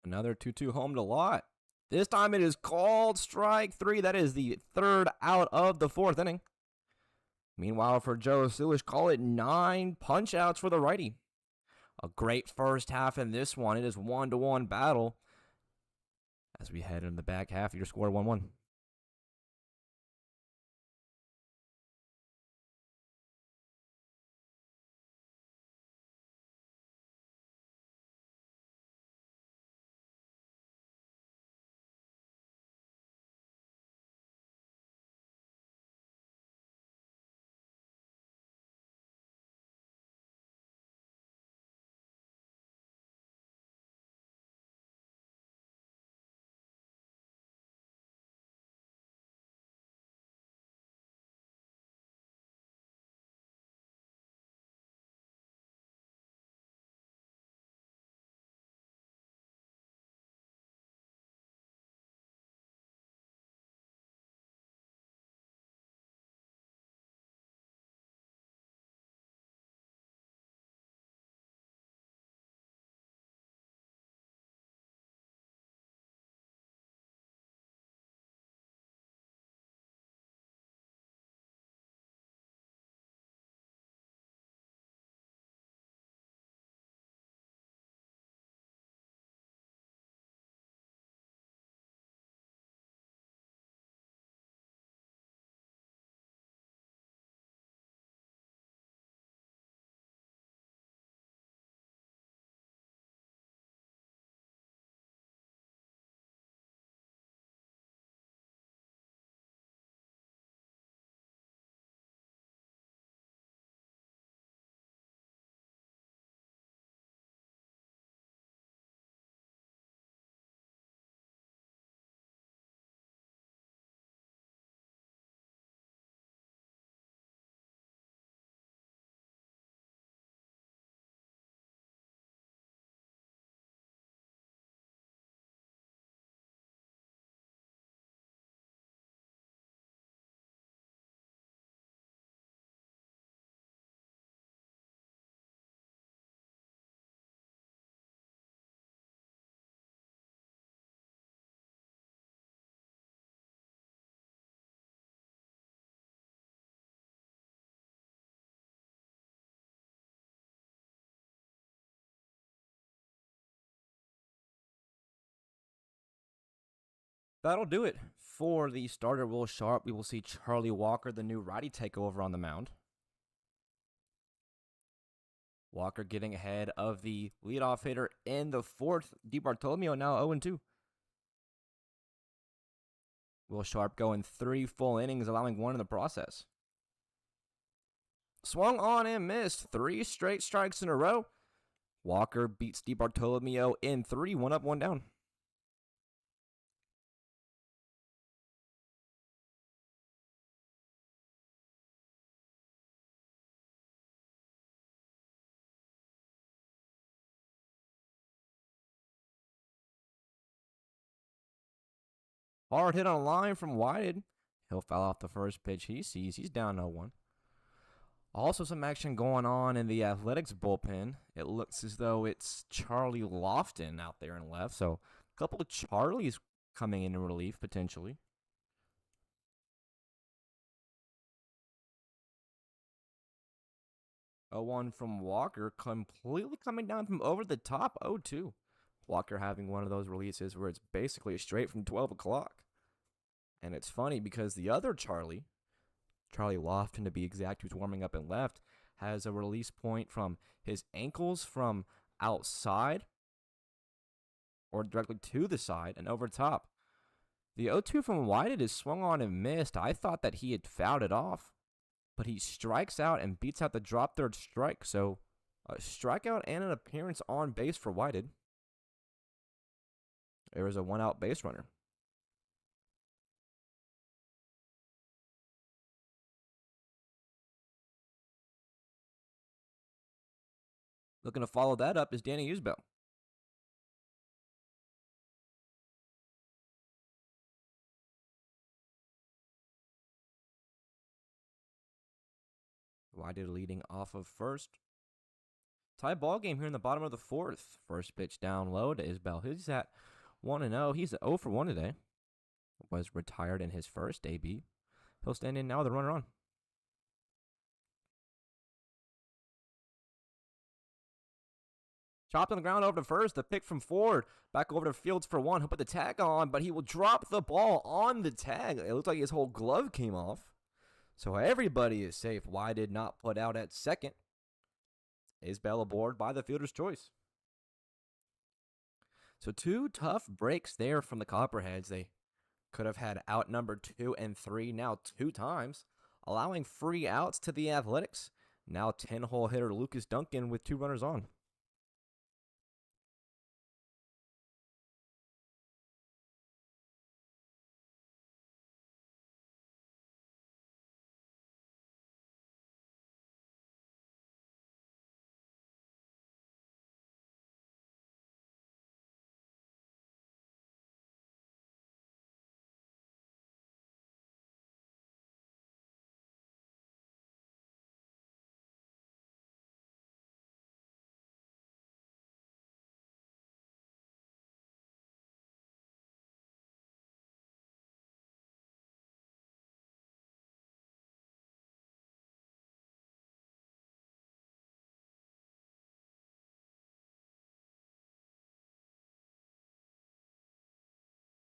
Another 2-2 home to Lott. This time it is called strike three. That is the third out of the fourth inning. Meanwhile, for Joe Sulish, call it 9 punch-outs for the righty. A great first half in this one. It is 1-1 battle. As we head into the back half, your score 1-1. That'll do it for the starter, Will Sharp. We will see Charlie Walker, the new righty, take over on the mound. Walker getting ahead of the leadoff hitter in the fourth. DiBartolomeo now 0-2. Will Sharp going 3 full innings, allowing 1 in the process. Swung on and missed. 3 straight strikes in a row. Walker beats DiBartolomeo in 3, 1 up, 1 down. Hard hit on a line from Whited. He'll foul off the first pitch he sees. He's down 0-1. Also some action going on in the Athletics bullpen. It looks as though it's Charlie Lofton out there in left. So a couple of Charlies coming in relief potentially. 0-1 from Walker, completely coming down from over the top. 0-2. Walker having one of those releases where it's basically straight from 12 o'clock. And it's funny because the other Charlie Lofton to be exact, who's warming up in left, has a release point from his ankles from outside or directly to the side and over top. The 0-2 from Whited is swung on and missed. I thought that he had fouled it off, but he strikes out and beats out the drop third strike. So a strikeout and an appearance on base for Whited. There is a 1-out base runner. Looking to follow that up is Danny Usbell. Whited leading off of first. Tie ball game here in the bottom of the fourth. First pitch down low to Isbell. He's at 1-0. He's 0 for 1 today. Was retired in his first AB. He'll stand in now with a runner on. Chopped on the ground over to first. The pick from Ford. Back over to Fields for 1. He'll put the tag on, but he will drop the ball on the tag. It looks like his whole glove came off. So everybody is safe. Why did not put out at second? Isbell aboard by the fielder's choice. So 2 tough breaks there from the Copperheads. They could have had out number 2 and 3 now 2 times, allowing free outs to the Athletics. Now 10-hole hitter Lucas Duncan with 2 runners on.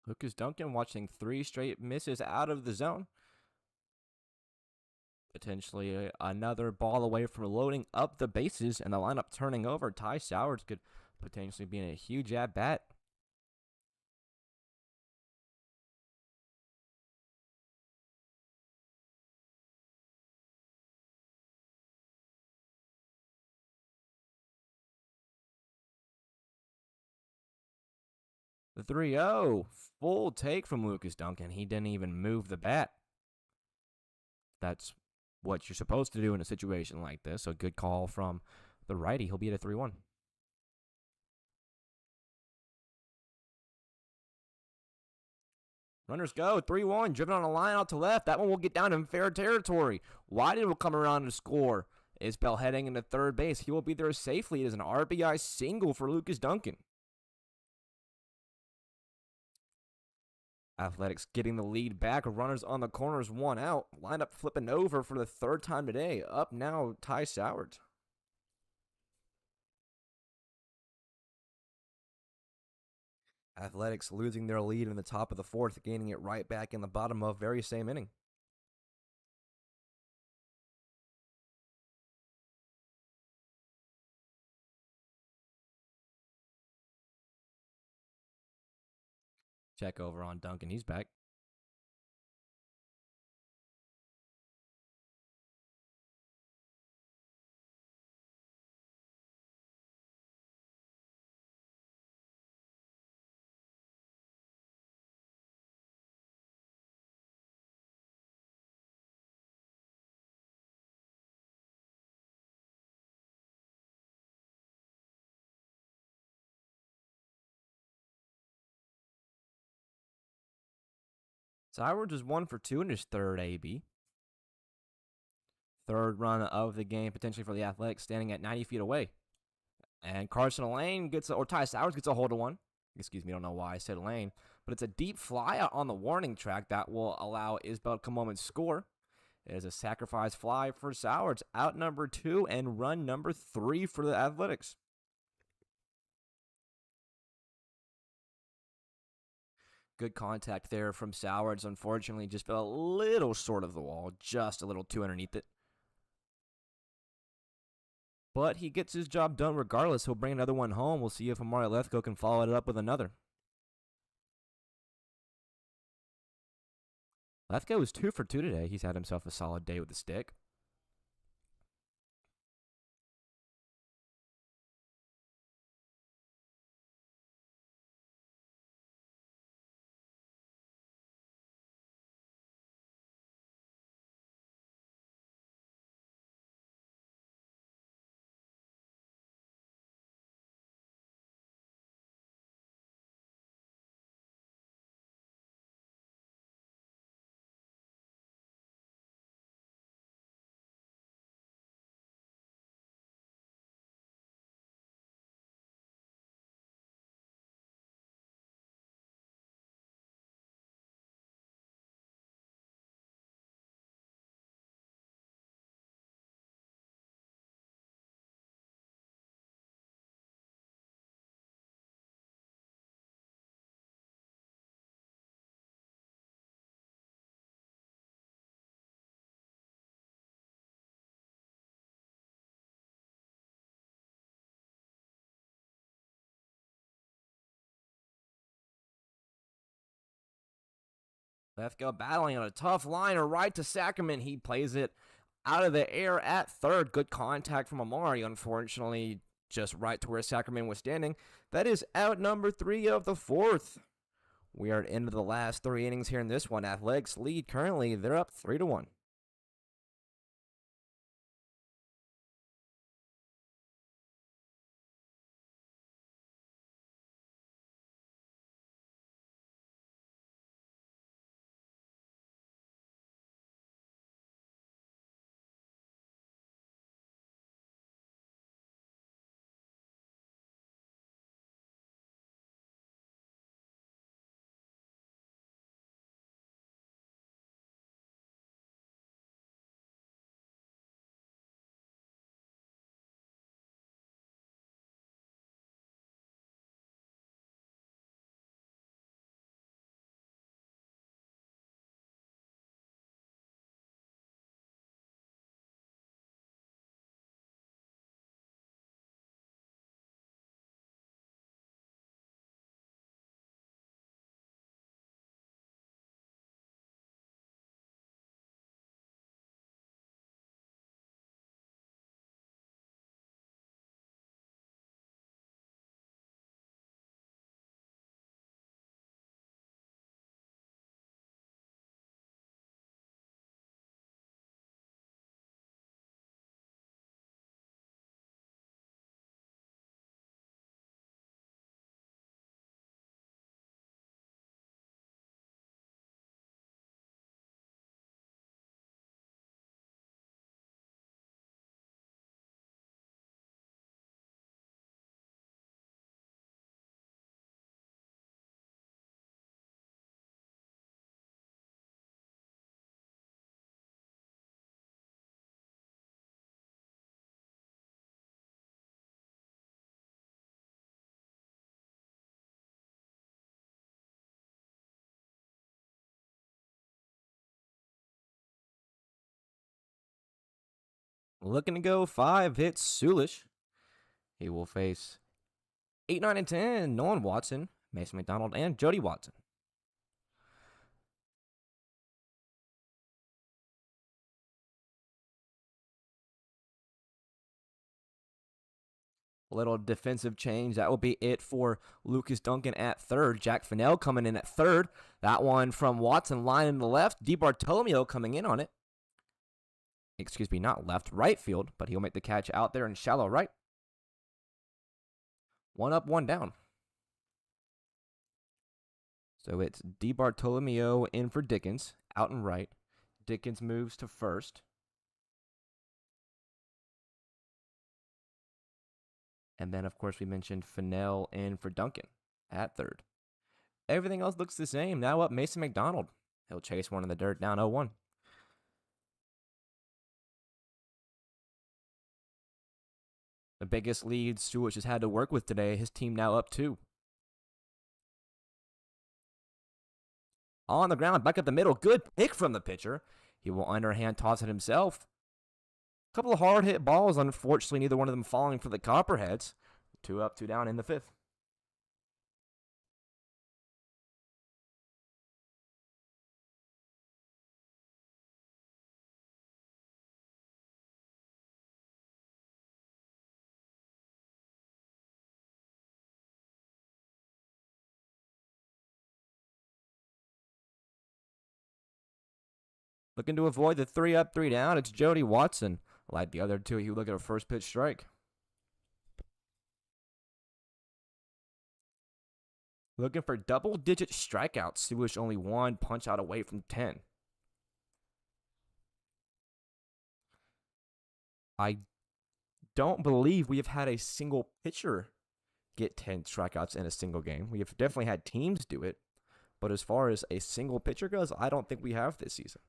Lucas Duncan watching 3 straight misses out of the zone. Potentially another ball away from loading up the bases and the lineup turning over. Ty Sowers could potentially be in a huge at-bat. The 3-0, full take from Lucas Duncan. He didn't even move the bat. That's what you're supposed to do in a situation like this. So good call from the righty. He'll be at a 3-1. Runners go, 3-1, driven on a line out to left. That one will get down in fair territory. Whited will come around and score. Isbell heading into third base. He will be there safely. It is an RBI single for Lucas Duncan. Athletics getting the lead back. Runners on the corners, 1 out. Lineup flipping over for the 3rd time today. Up now, Ty Sowers. Athletics losing their lead in the top of the fourth, gaining it right back in the bottom of very same inning. Check over on Duncan. He's back. Sowards is 1 for 2 in his third AB. Third run of the game, potentially for the Athletics, standing at 90 feet away. And Carson Lane Ty Sowards gets a hold of one. Excuse me, I don't know why I said Lane. But it's a deep fly out on the warning track that will allow Isbell to come home and score. It is a sacrifice fly for Sowards, out number 2 and run number 3 for the Athletics. Good contact there from Sowards. Unfortunately, just fell a little short of the wall, just a little too underneath it. But he gets his job done regardless. He'll bring another one home. We'll see if Amari Lethko can follow it up with another. Lethko is 2 for 2 today. He's had himself a solid day with the stick. Lethko battling on a tough liner right to Sacrament. He plays it out of the air at third. Good contact from Amari. Unfortunately, just right to where Sacrament was standing. That is out number 3 of the fourth. We are into the last 3 innings here in this one. Athletics lead currently. They're up 3-1. Looking to go 5 hits Sulish. He will face 8, 9, and 10. Nolan Watson, Mason McDonald, and Jody Watson. Little defensive change. That will be it for Lucas Duncan at third. Jack Fennell coming in at third. That one from Watson line in the left. DiBartolomeo coming in on it. Excuse me, not left, right field, but he'll make the catch out there in shallow right. 1 up, 1 down. So it's DiBartolomeo in for Dickens, out and right. Dickens moves to first. And then, of course, we mentioned Fennell in for Duncan at third. Everything else looks the same. Now up Mason McDonald. He'll chase one in the dirt down 0-1. The biggest lead Stewart has had to work with today. His team now up 2. On the ground, back up the middle. Good pick from the pitcher. He will underhand toss it himself. A couple of hard hit balls. Unfortunately, neither one of them falling for the Copperheads. 2 up, 2 down in the 5th. Looking to avoid the 3 up, 3 down. It's Jody Watson. Like the other two, he look at a first pitch strike. Looking for double-digit strikeouts. Sulish only 1 punch out away from 10. I don't believe we have had a single pitcher get 10 strikeouts in a single game. We have definitely had teams do it. But as far as a single pitcher goes, I don't think we have this season.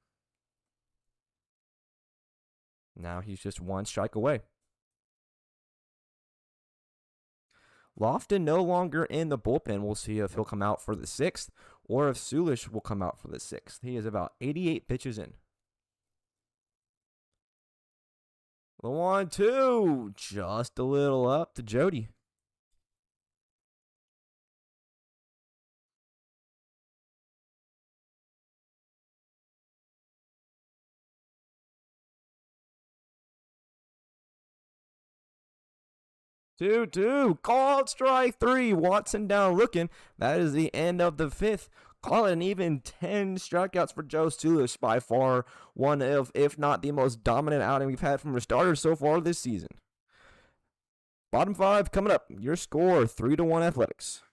Now he's just 1 strike away. Lofton no longer in the bullpen. We'll see if he'll come out for the 6th or if Sulish will come out for the 6th. He is about 88 pitches in. The 1-2, just a little up to Jody. Two, called strike 3. Watson down looking. That is the end of the 5th. Call it an even 10 strikeouts for Joe Sulish. By far one of, if not the most dominant outing we've had from a starter so far this season. Bottom 5 coming up. Your score 3-1 Athletics.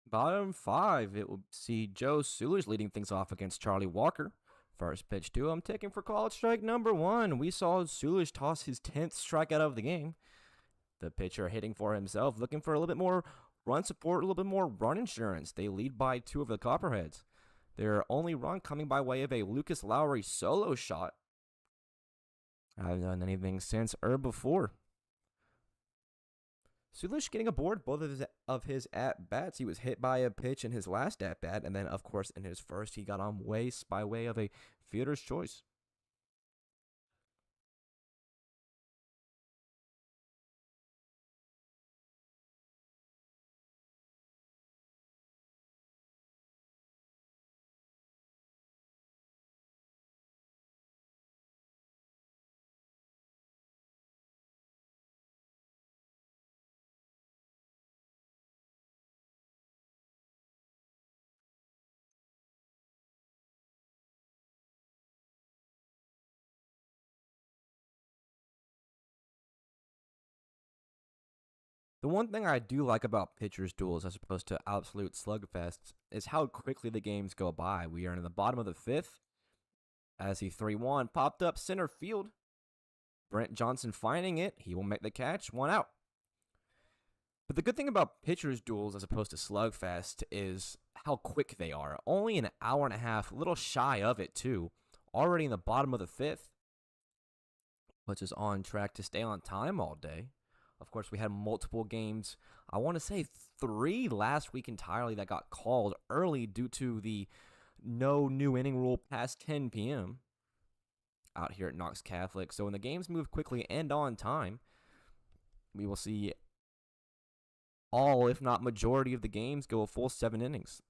Bottom five, it will see Joe Sulish leading things off against Charlie Walker. First pitch to him, taking for called strike number one. We saw Sulish toss his 10th strikeout of the game. The pitcher hitting for himself, looking for a little bit more run support, a little bit more run insurance. They lead by two of the Copperheads. Their only run coming by way of a Lucas Lowry solo shot. I haven't done anything since or before. Sulish getting aboard both of his at-bats. He was hit by a pitch in his last at-bat, and then, of course, in his first, he got on base by way of a fielder's choice. The one thing I do like about pitchers' duels as opposed to absolute slugfests is how quickly the games go by. We are in the bottom of the fifth as the 3-1 popped up center field. Brent Johnson finding it. He will make the catch. 1 out. But the good thing about pitchers' duels as opposed to slugfest is how quick they are. Only an hour and a half, a little shy of it too. Already in the bottom of the fifth, which is on track to stay on time all day. Of course, we had multiple games. I want to say 3 last week entirely that got called early due to the no new inning rule past 10 p.m. out here at Knox Catholic. So when the games move quickly and on time, we will see all, if not majority, of the games go a full 7 innings.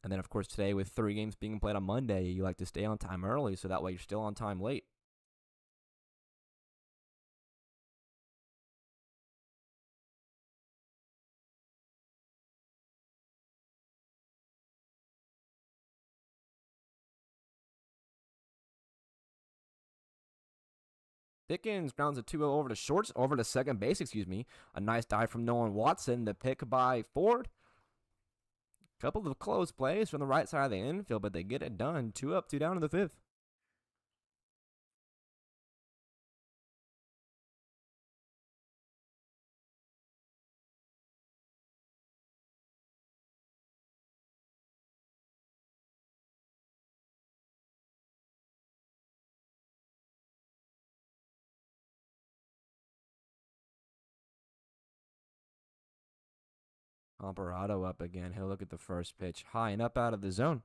And then, of course, today with 3 games being played on Monday, you like to stay on time early so that way you're still on time late. Dickens grounds a 2-0 over to second base, A nice dive from Nolan Watson. The pick by Ford. Couple of close plays from the right side of the infield, but they get it done. 2 up, 2 down in the fifth. Alvarado up again. He'll look at the first pitch. High and up out of the zone.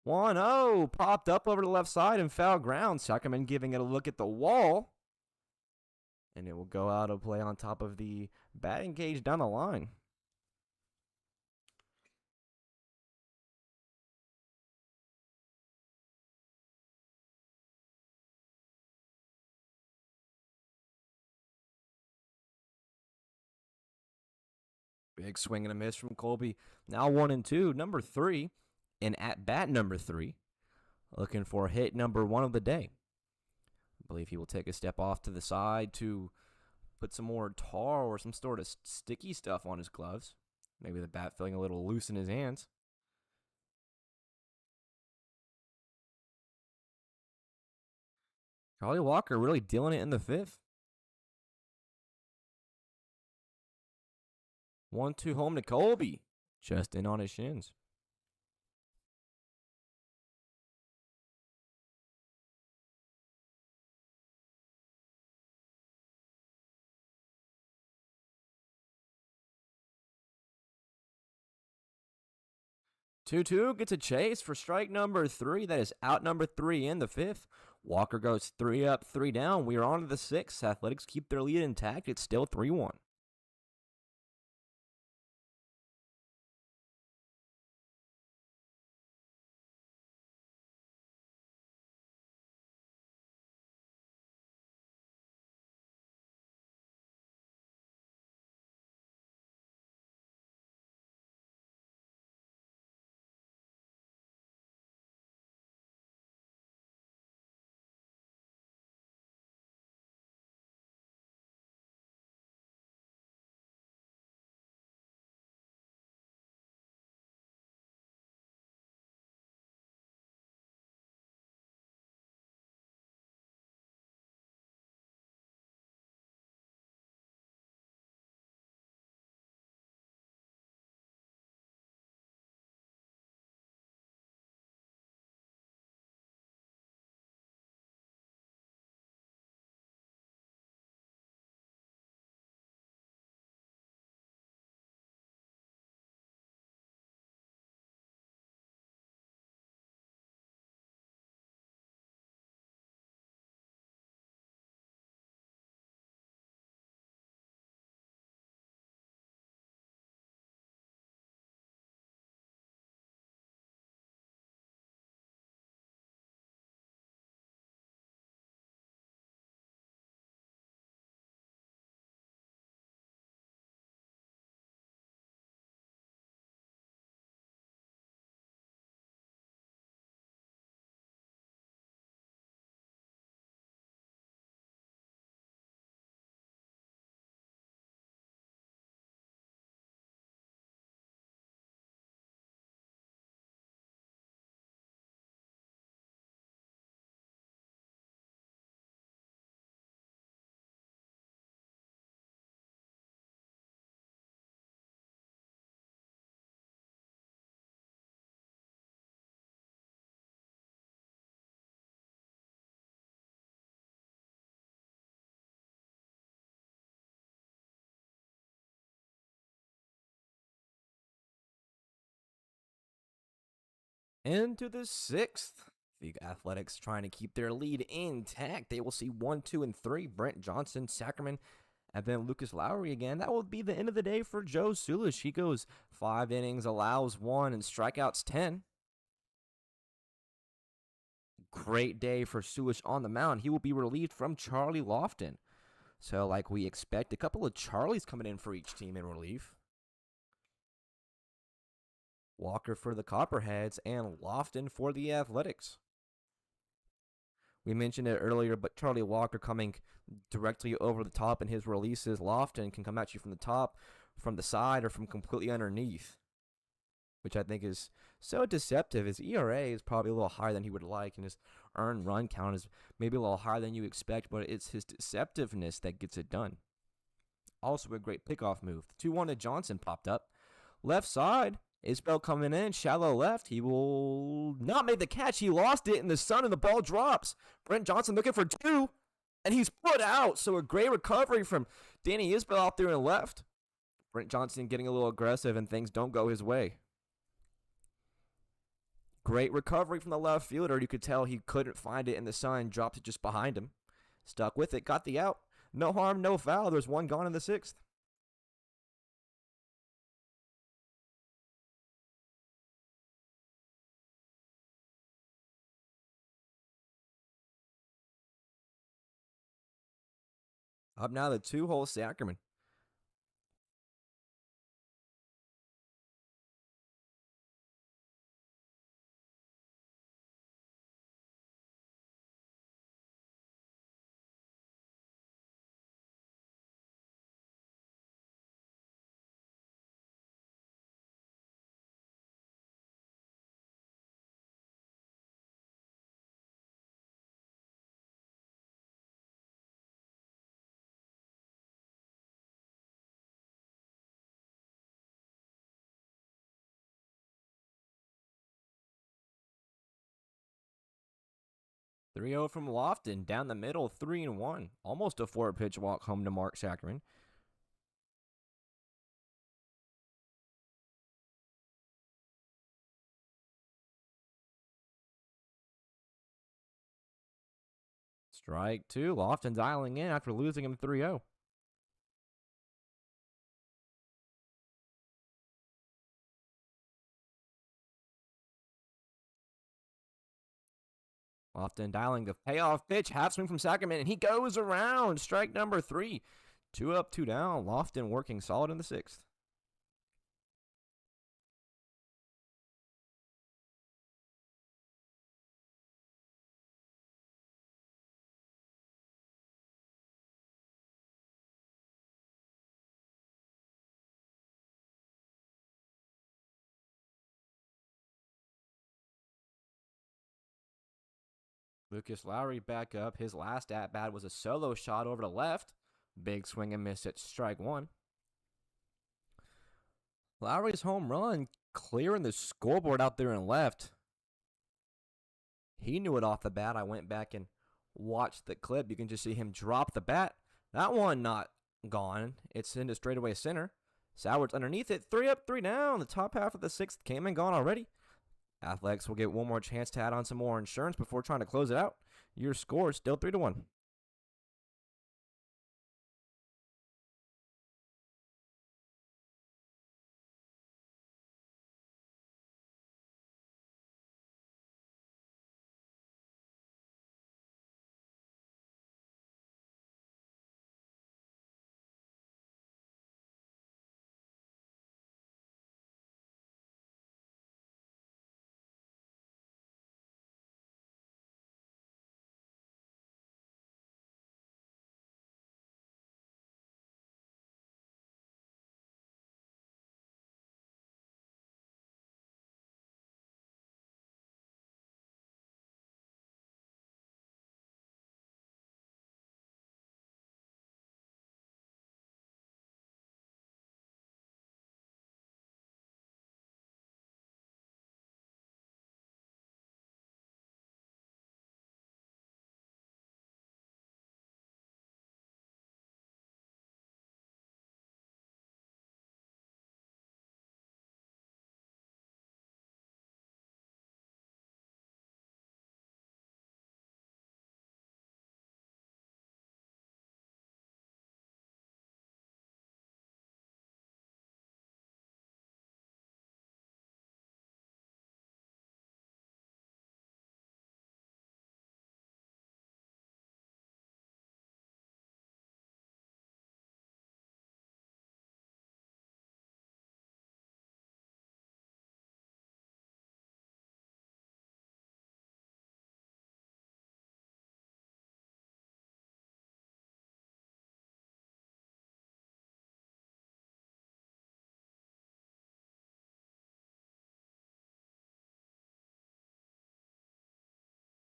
One zero popped up over the left side and foul ground. Zuckerman giving it a look at the wall. And it will go out of play on top of the batting cage down the line. Big swing and a miss from Colby. Now 1-2. Number 3. And at bat number 3. Looking for hit number 1 of the day. I believe he will take a step off to the side to put some more tar or some sort of sticky stuff on his gloves. Maybe the bat feeling a little loose in his hands. Charlie Walker really dealing it in the fifth. 1-2 home to Colby. Just in on his shins. Two gets a chase for strike number 3. That is out number 3 in the fifth. Walker goes 3 up, 3 down. We are on to the 6th. Athletics keep their lead intact. It's still 3-1. Into the 6th. The Athletics trying to keep their lead intact. They will see 1, 2, and 3. Brent Johnson, Sackerman, and then Lucas Lowry again. That will be the end of the day for Joe Sulish. He goes 5 innings, allows 1, and strikeouts 10. Great day for Sulish on the mound. He will be relieved from Charlie Lofton. So, like we expect, a couple of Charlies coming in for each team in relief. Walker for the Copperheads and Lofton for the Athletics. We mentioned it earlier, but Charlie Walker coming directly over the top in his releases. Lofton can come at you from the top, from the side, or from completely underneath, which I think is so deceptive. His ERA is probably a little higher than he would like, and his earned run count is maybe a little higher than you expect, but it's his deceptiveness that gets it done. Also a great pickoff move. The 2-1 to Johnson popped up. Left side, Isbell coming in, shallow left. He will not make the catch. He lost it in the sun, and the ball drops. Brent Johnson looking for 2, and he's put out. So a great recovery from Danny Isbell out there in left. Brent Johnson getting a little aggressive, and things don't go his way. Great recovery from the left fielder. You could tell he couldn't find it in the sun. Dropped it just behind him. Stuck with it. Got the out. No harm, no foul. There's 1 gone in the 6th. Up now the 2-hole Sackerman. Three-0 from Lofton, down the middle, 3-1. Almost a 4-pitch walk home to Mark Sackerman. Strike 2. Lofton dialing in after losing him 3-0. Lofton dialing the payoff pitch. Half swing from Sackerman, and he goes around. Strike number 3. 2 up, 2 down. Lofton working solid in the 6th. Lucas Lowry back up. His last at-bat was a solo shot over to left. Big swing and miss at strike 1. Lowry's home run clearing the scoreboard out there in left. He knew it off the bat. I went back and watched the clip. You can just see him drop the bat. That one not gone. It's into straightaway center. Soward's underneath it. 3 up, 3 down. The top half of the 6th came and gone already. Athletics will get one more chance to add on some more insurance before trying to close it out. Your score is still 3-1.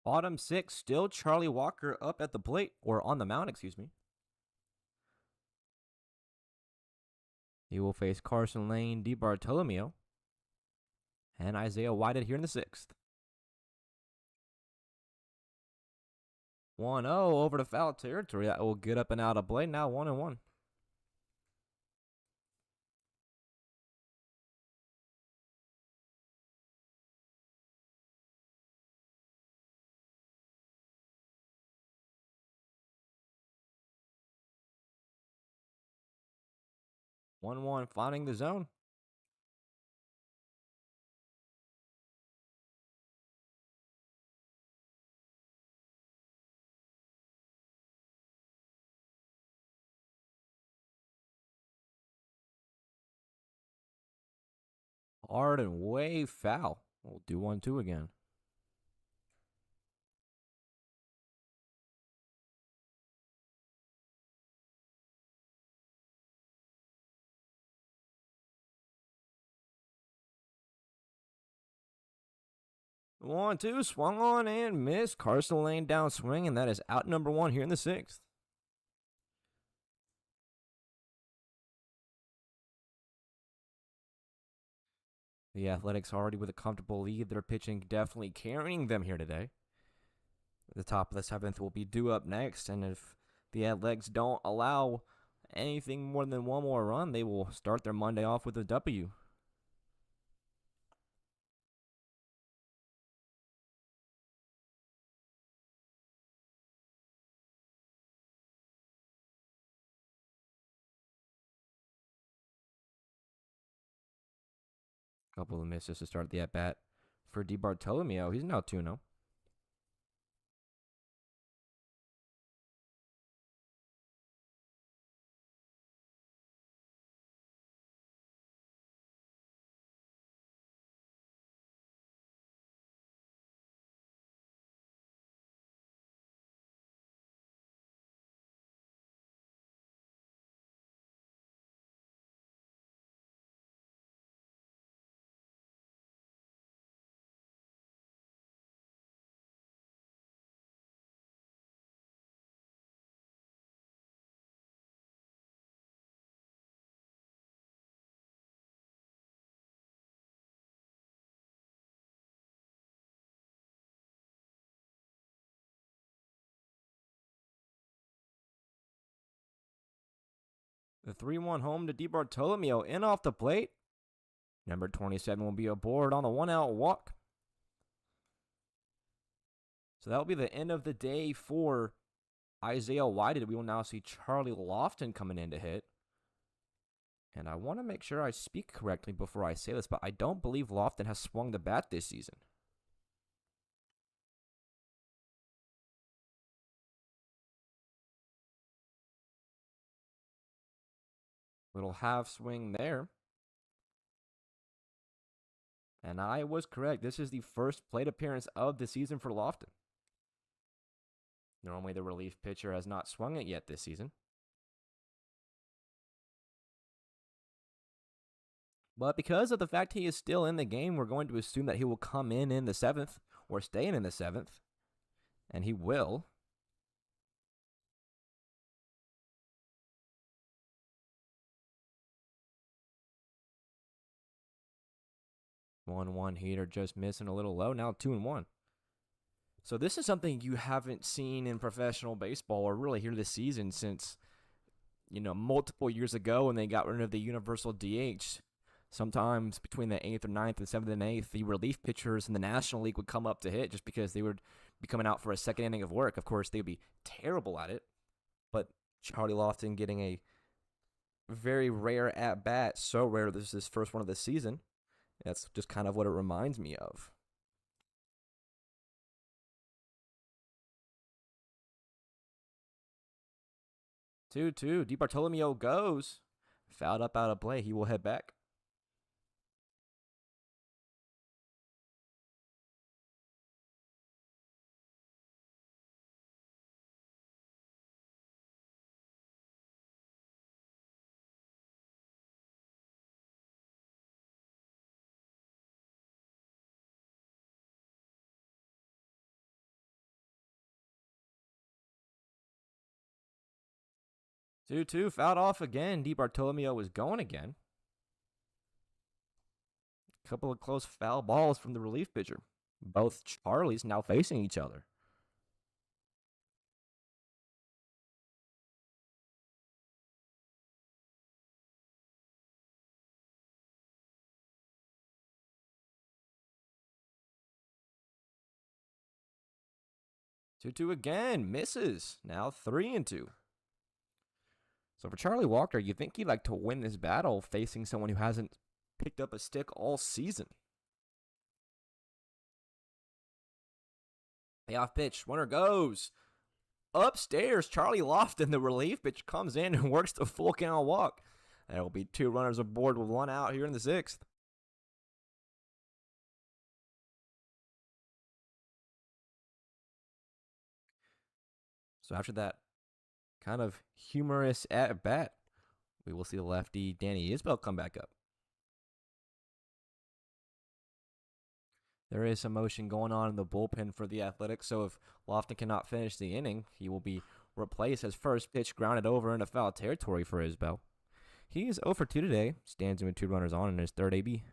Bottom six, still Charlie Walker up at the plate, or on the mound, excuse me. He will face Carson Lane, DeBartolomeo, and Isaiah Whitehead here in the sixth. 1-0 over to foul territory. That will get up and out of play. Now 1-1. One finding the zone. Hard and way foul. We'll do 1-2 again. One, two, swung on and missed. Carson Lane down swing, and that is out number one here in the sixth. The Athletics already with a comfortable lead. Their pitching definitely carrying them here today. The top of the seventh will be due up next, and if the Athletics don't allow anything more than one more run, they will start their Monday off with a W. Couple of misses to start the at-bat for DeBartolomeo. He's now 2-0. The 3-1 home to DeBartolomeo in off the plate. Number 27 will be aboard on the one-out walk. So that will be the end of the day for Isaiah Whitehead. We will now see Charlie Lofton coming in to hit. And I want to make sure I speak correctly before I say this, but I don't believe Lofton has swung the bat this season. Little half swing there. And I was correct. This is the first plate appearance of the season for Lofton. Normally the relief pitcher has not swung it yet this season. But because of the fact he is still in the game, we're going to assume that he will come in the seventh, or stay in the seventh. And he will. One heater just missing a little low. Now 2-1. So this is something you haven't seen in professional baseball, or really here this season, since multiple years ago when they got rid of the universal DH. Sometimes between the 8th or 9th and 7th and 8th, the relief pitchers in the National League would come up to hit just because they would be coming out for a second inning of work. Of course, they would be terrible at it. But Charlie Lofton getting a very rare at-bat, so rare this is his first one of the season. That's just kind of what it reminds me of. 2-2. DeBartolomeo goes. Fouled up out of play. He will head back. 2-2, fouled off again. DiBartolomeo was going again. A couple of close foul balls from the relief pitcher. Both Charlies now facing each other. Two again, misses. Now 3-2. So for Charlie Walker, you think he'd like to win this battle facing someone who hasn't picked up a stick all season. Payoff pitch, runner goes upstairs. Charlie Lofton, the relief pitch, comes in and works the full count walk. There will be 2 runners aboard with 1 out here in the 6th. So after that kind of humorous at bat, we will see the lefty Danny Isbell come back up. There is some motion going on in the bullpen for the Athletics, so if Lofton cannot finish the inning, he will be replaced as first pitch grounded over into foul territory for Isbell. He is 0 for 2 today, stands in with 2 runners on in his 3rd AB.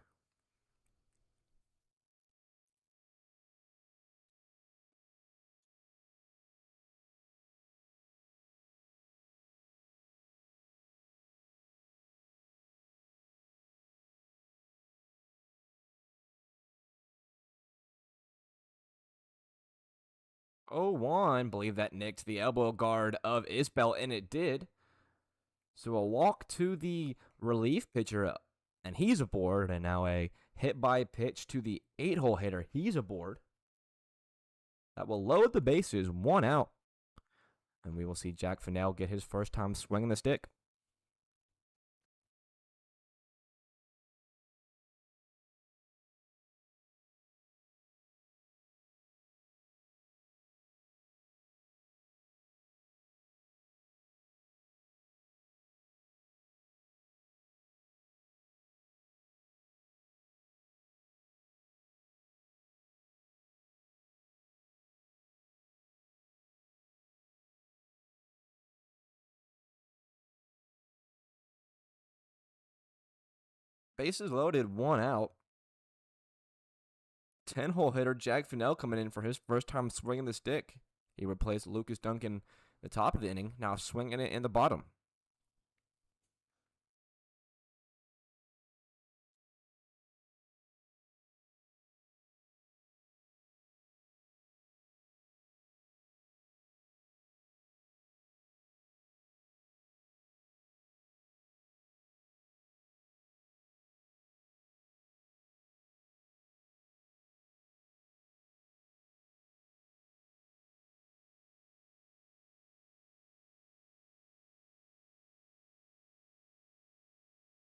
Oh, 1, believe that nicked the elbow guard of Isbell, and it did. So a walk to the relief pitcher, and he's aboard, and now a hit by pitch to the 8-hole hitter. He's aboard. That will load the bases, 1 out. And we will see Jack Fennell get his first time swinging the stick. Bases loaded, 1 out. 10-hole hitter Jack Fennell coming in for his first time swinging the stick. He replaced Lucas Duncan at the top of the inning, now swinging it in the bottom.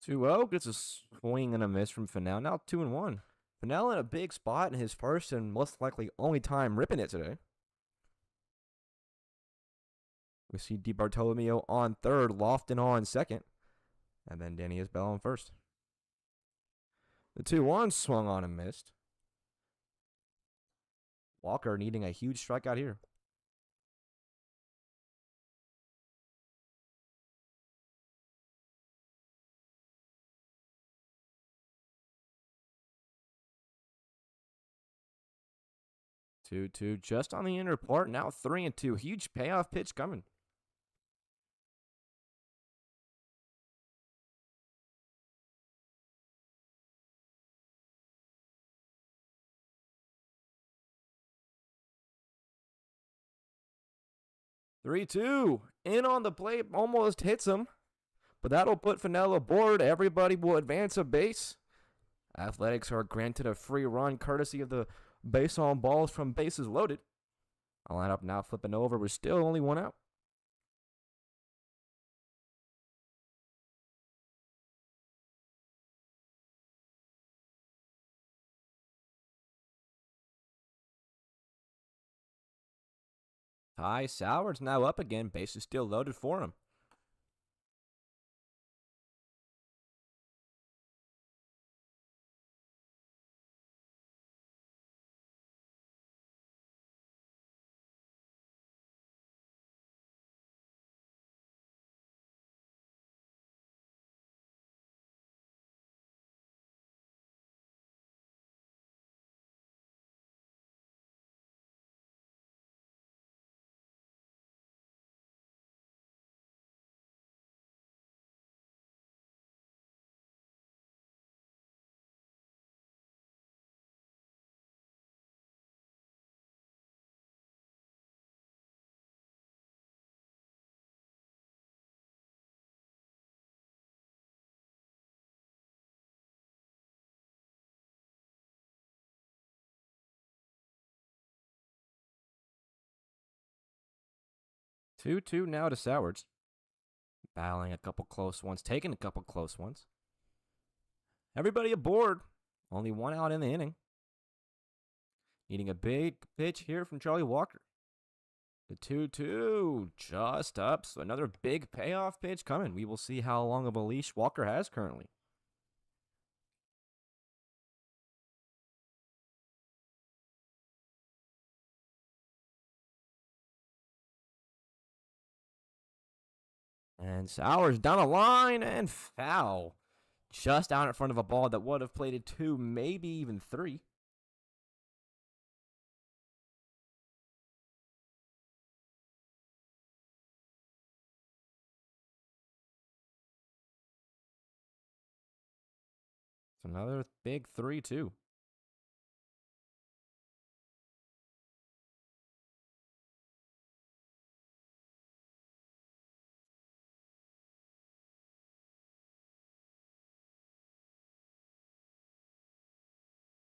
Two zero gets a swing and a miss from Fennell. Now 2-1. Fennell in a big spot in his first and most likely only time ripping it today. We see DiBartolomeo on 3rd, Lofton on 2nd, and then Danny Isbell on 1st. The 2-1 swung on and missed. Walker needing a huge strikeout here. Two just on the inner part. Now 3-2. Huge payoff pitch coming. Three two in on the plate, almost hits him, but that'll put Fennell aboard. Everybody will advance a base. Athletics are granted a free run courtesy of the base on balls from bases loaded. I'll line up now flipping over. We're still only 1 out. Ty Sauer's now up again. Base is still loaded for him. 2-2 now to Sowards. Battling a couple close ones, taking a couple close ones. Everybody aboard. Only one out in the inning. Needing a big pitch here from Charlie Walker. The 2-2 just up. So another big payoff pitch coming. We will see how long of a leash Walker has currently. And Sowers down the line and foul. Just out in front of a ball that would have played 2, maybe even 3. It's another big 3-2.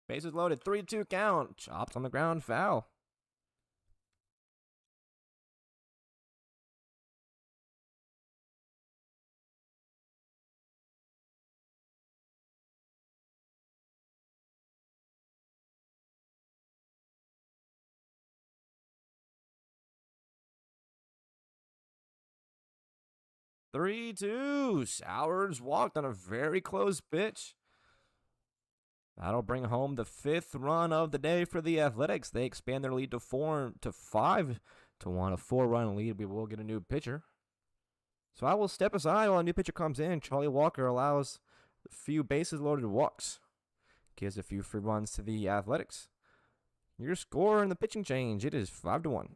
Bases loaded, 3-2 count. Chopped on the ground, foul. Three, 2. Sowers walked on a very close pitch. That'll bring home the 5th run of the day for the Athletics. They expand their lead to 5 to want a 4-run lead. We will get a new pitcher. So I will step aside while a new pitcher comes in. Charlie Walker allows a few bases loaded walks. Gives a few free runs to the Athletics. Your score in the pitching change, it is 5-1.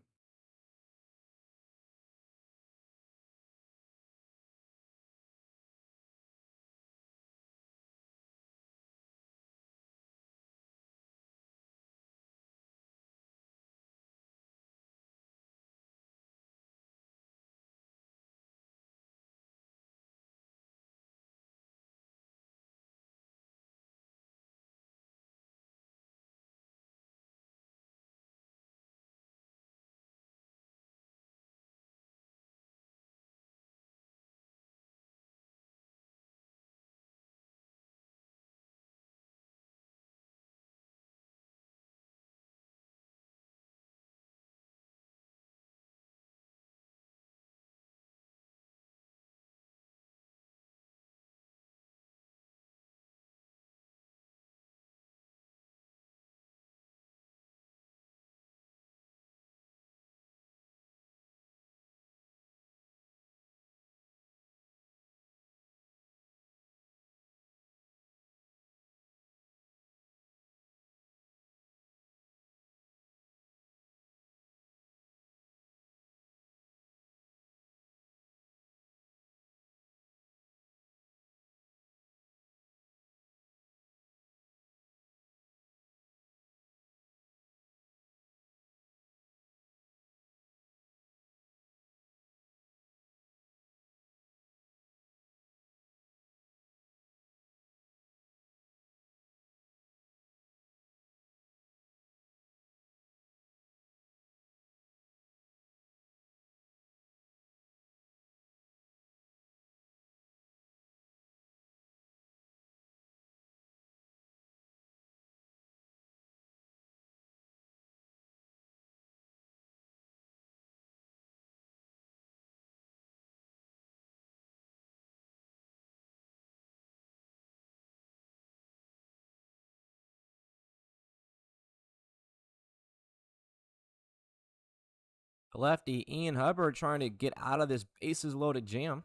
The lefty, Ian Hubbard, trying to get out of this bases loaded jam.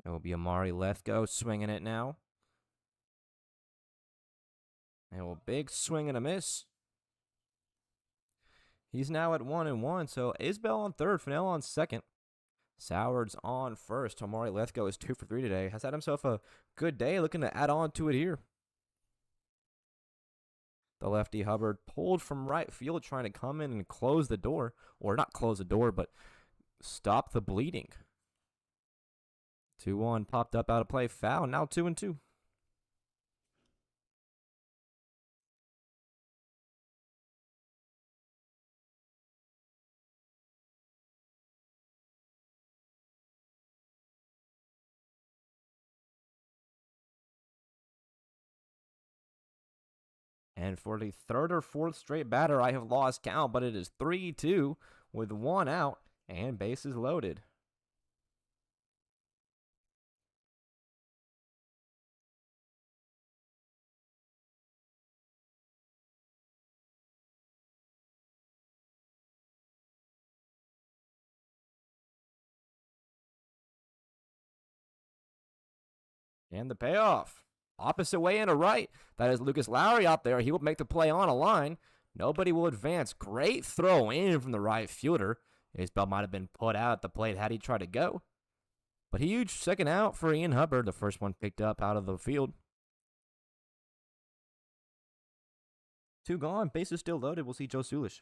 It will be Amari Lethgo swinging it now. And a big swing and a miss. He's now at 1-1. So Isbell on third, Fennell on second. Sowards on first. Amari Lethgo is 2 for 3 today. Has had himself a good day. Looking to add on to it here. The lefty Hubbard pulled from right field, trying to come in and close the door. Or not close the door, but stop the bleeding. 2-1 popped up out of play. Foul. Now 2-2. And for the third or fourth straight batter, I have lost count, but it is 3-2 with one out and bases loaded. And the payoff. Opposite way and a right. That is Lucas Lowry out there. He will make the play on a line. Nobody will advance. Great throw in from the right fielder. Isbell might have been put out at the plate had he tried to go. But huge second out for Ian Hubbard, the first one picked up out of the field. 2 gone. Bases still loaded. We'll see Joe Sulish.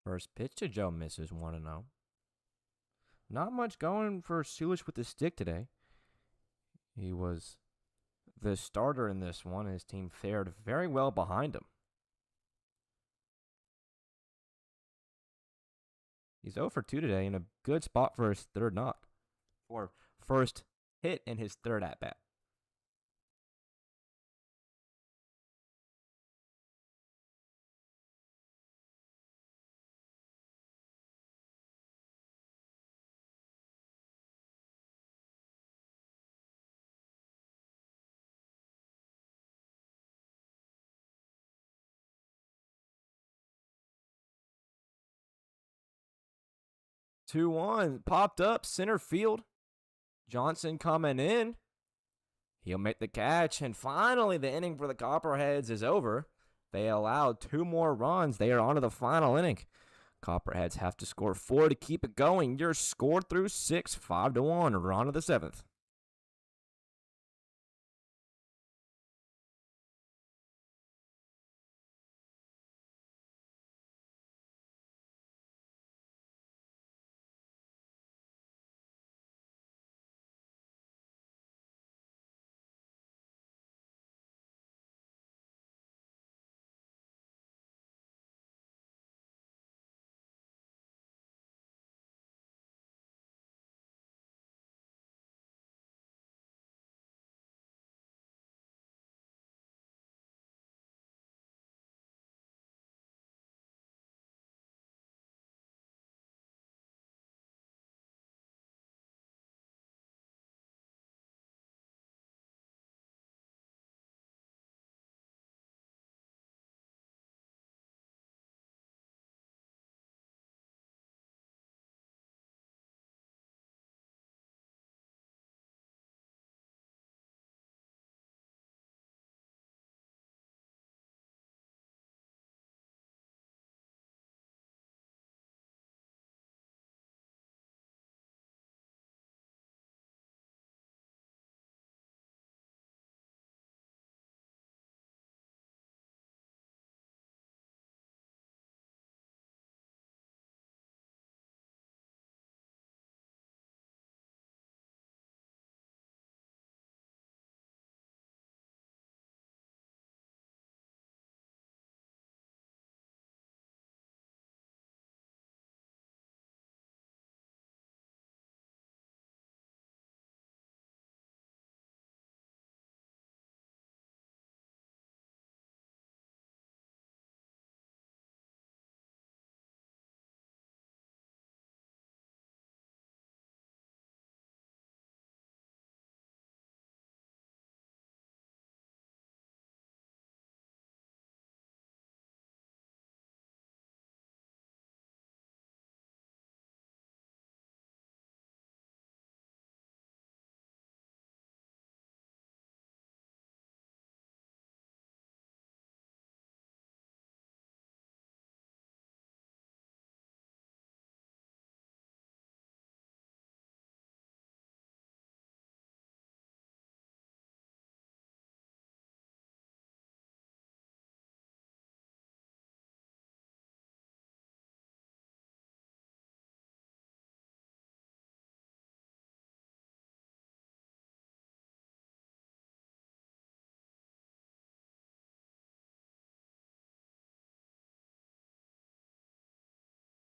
First pitch to Joe misses 1-0. Not much going for Sulish with the stick today. He was the starter in this one. His team fared very well behind him. He's 0 for 2 today in a good spot for his third knock. Or first hit in his third at-bat. Two one popped up center field. Johnson coming in. He'll make the catch, and finally the inning for the Copperheads is over. They allowed 2 more runs. They are on to the final inning. Copperheads have to score 4 to keep it going. You're scored through 6, 5-1. We're on to the 7th.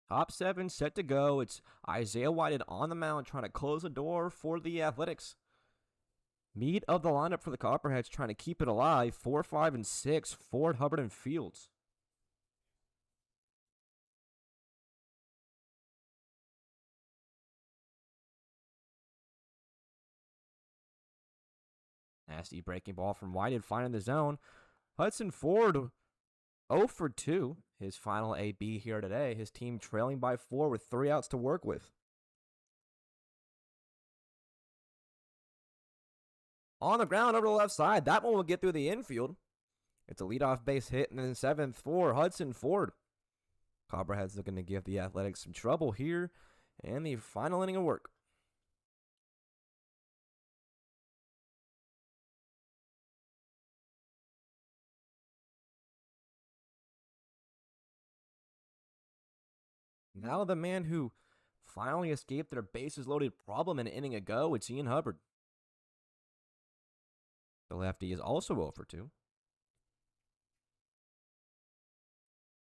Top 7 set to go. It's Isaiah Whited on the mound trying to close the door for the Athletics. Meat of the lineup for the Copperheads trying to keep it alive. 4, 5, and 6. Ford, Hubbard, and Fields. Nasty breaking ball from Whited, finding the zone. Hudson Ford 0 for 2. His final AB here today. His team trailing by 4 with 3 outs to work with. On the ground over the left side. That one will get through the infield. It's a leadoff base hit, and then 7th for Hudson Ford. Copperheads looking to give the Athletics some trouble here in the final inning of work. Now the man who finally escaped their bases loaded problem an inning ago, it's Ian Hubbard. The lefty is also 0 for 2.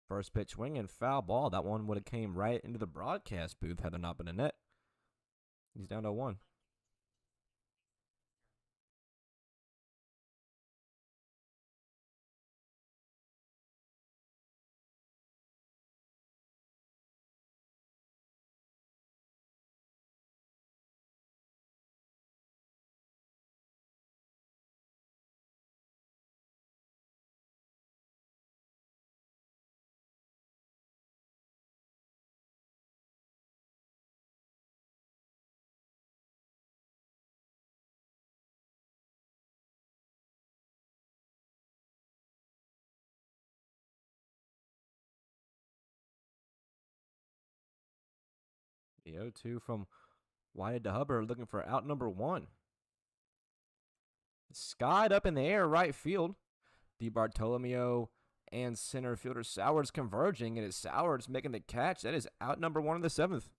First pitch swing and foul ball. That one would have came right into the broadcast booth had there not been a net. He's down to 1. The 0-2 from Whited to Hubbard looking for out number 1. Skied up in the air, right field. DiBartolomeo and center fielder Sowards converging, and it's Sowards making the catch. That is out number 1 in the 7th.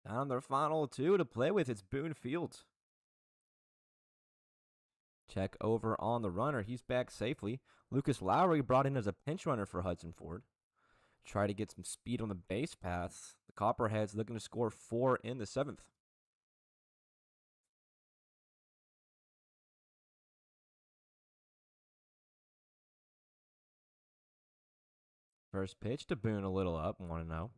Down their final 2 to play with. It's Boone Fields. Check over on the runner. He's back safely. Lucas Lowry brought in as a pinch runner for Hudson Ford. Try to get some speed on the base paths. The Copperheads looking to score 4 in the 7th. First pitch to Boone a little up. 1-0.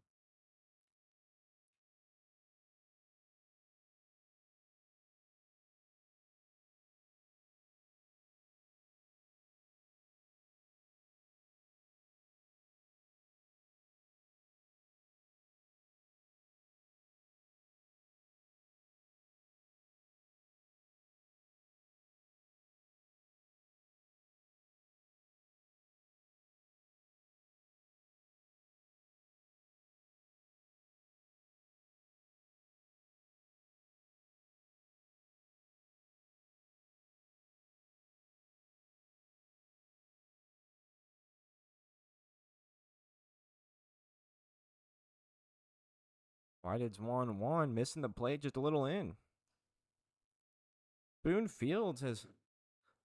Whitehead's 1-1, missing the plate just a little in. Boone Fields has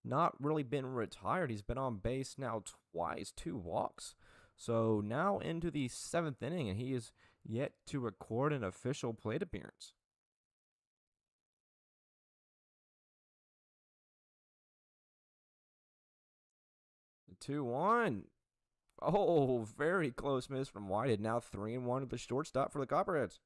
not really been retired. He's been on base now twice, 2 walks. So now into the 7th inning, and he is yet to record an official plate appearance. The 2-1. Oh, very close miss from Whitehead. Now 3-1 to the shortstop for the Copperheads.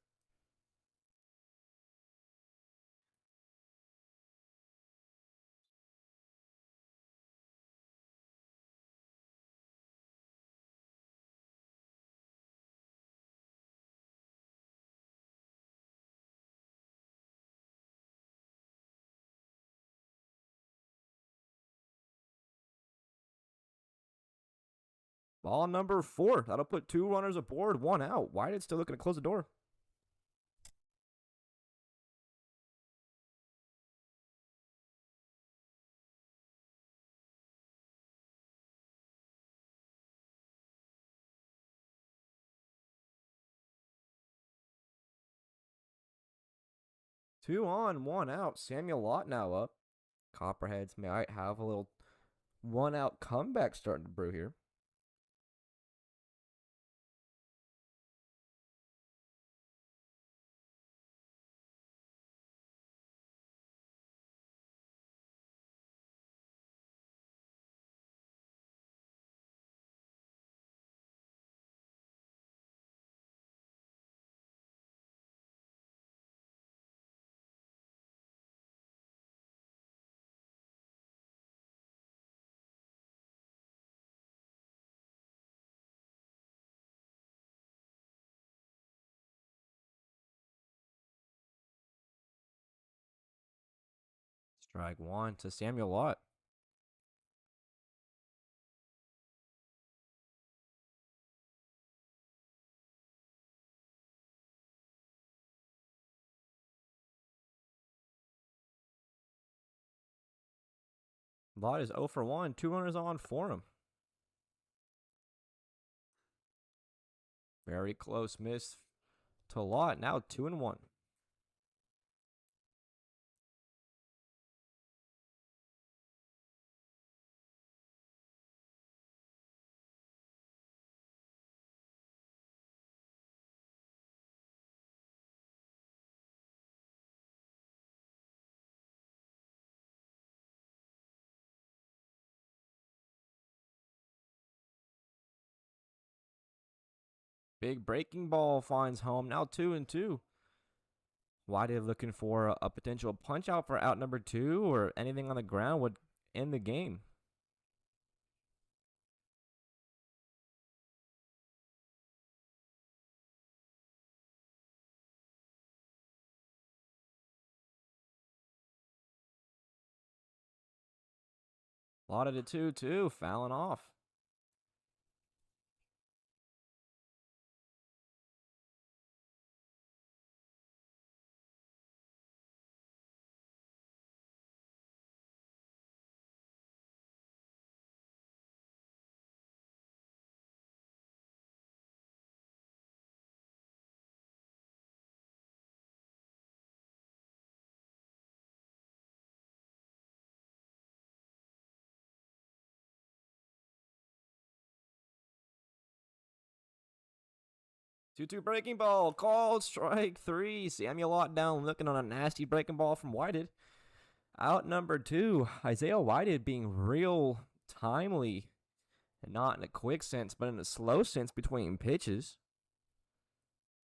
Ball number 4. That'll put 2 runners aboard, 1 out. Whitehead still looking to close the door. 2 on, 1 out. Samuel Lott now up. Copperheads might have a little 1 out comeback starting to brew here. Strike 1 to Samuel Lott. Lott is 0 for 1. 2 runners on for him. Very close miss to Lott. Now 2 and 1. Big breaking ball finds home. Now 2 and 2. Whitehead looking for a potential punch out for out number 2, or anything on the ground would end the game. Lott at a 2-2, fouling off. Two breaking ball called, strike 3. Samuel Lott down, looking on a nasty breaking ball from Whitehead. Out number 2, Isaiah Whitehead being real timely, and not in a quick sense, but in a slow sense between pitches.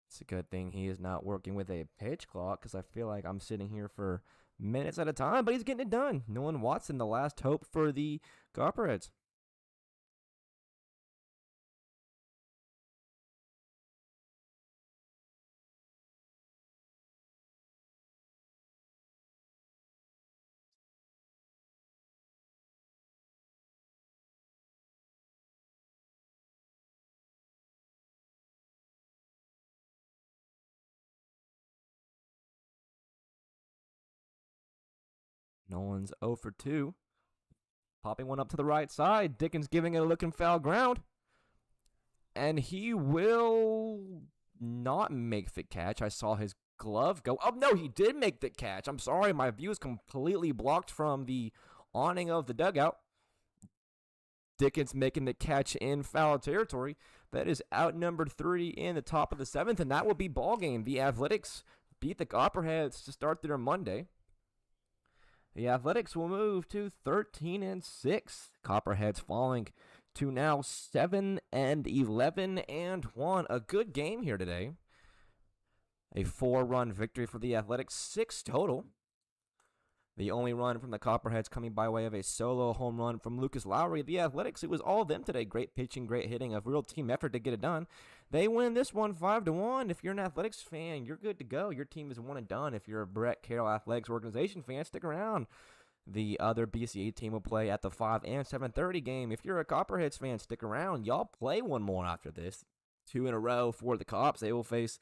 It's a good thing he is not working with a pitch clock, because I feel like I'm sitting here for minutes at a time, but he's getting it done. Nolan Watson, the last hope for the Copperheads. Nolan's 0 for 2. Popping one up to the right side. Dickens giving it a look in foul ground. And he will not make the catch. I saw his glove go. Oh, no, he did make the catch. I'm sorry. My view is completely blocked from the awning of the dugout. Dickens making the catch in foul territory. That is out number 3 in the top of the 7th, and that will be ball game. The Athletics beat the Copperheads to start their Monday. The Athletics will move to 13 and 6. Copperheads falling to now 7 and 11 and 1. A good game here today. A 4-run victory for the Athletics, 6 total. The only run from the Copperheads coming by way of a solo home run from Lucas Lowry. The Athletics, it was all of them today. Great pitching, great hitting, a real team effort to get it done. They win this one 5-1. If you're an Athletics fan, you're good to go. Your team is one and done. If you're a Brett Carroll Athletics organization fan, stick around. The other BCA team will play at the 5 and 7:30 game. If you're a Copperheads fan, stick around. Y'all play one more after this. 2 in a row for the Cops. They will face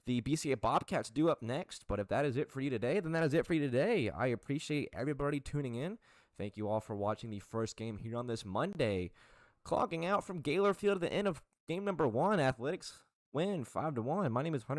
the BCA Bobcats due up next. But if that is it for you today, then that is it for you today. I appreciate everybody tuning in. Thank you all for watching the first game here on this Monday. Clocking out from Gaylor Field at the end of game number 1. Athletics win 5-1. My name is Hunter.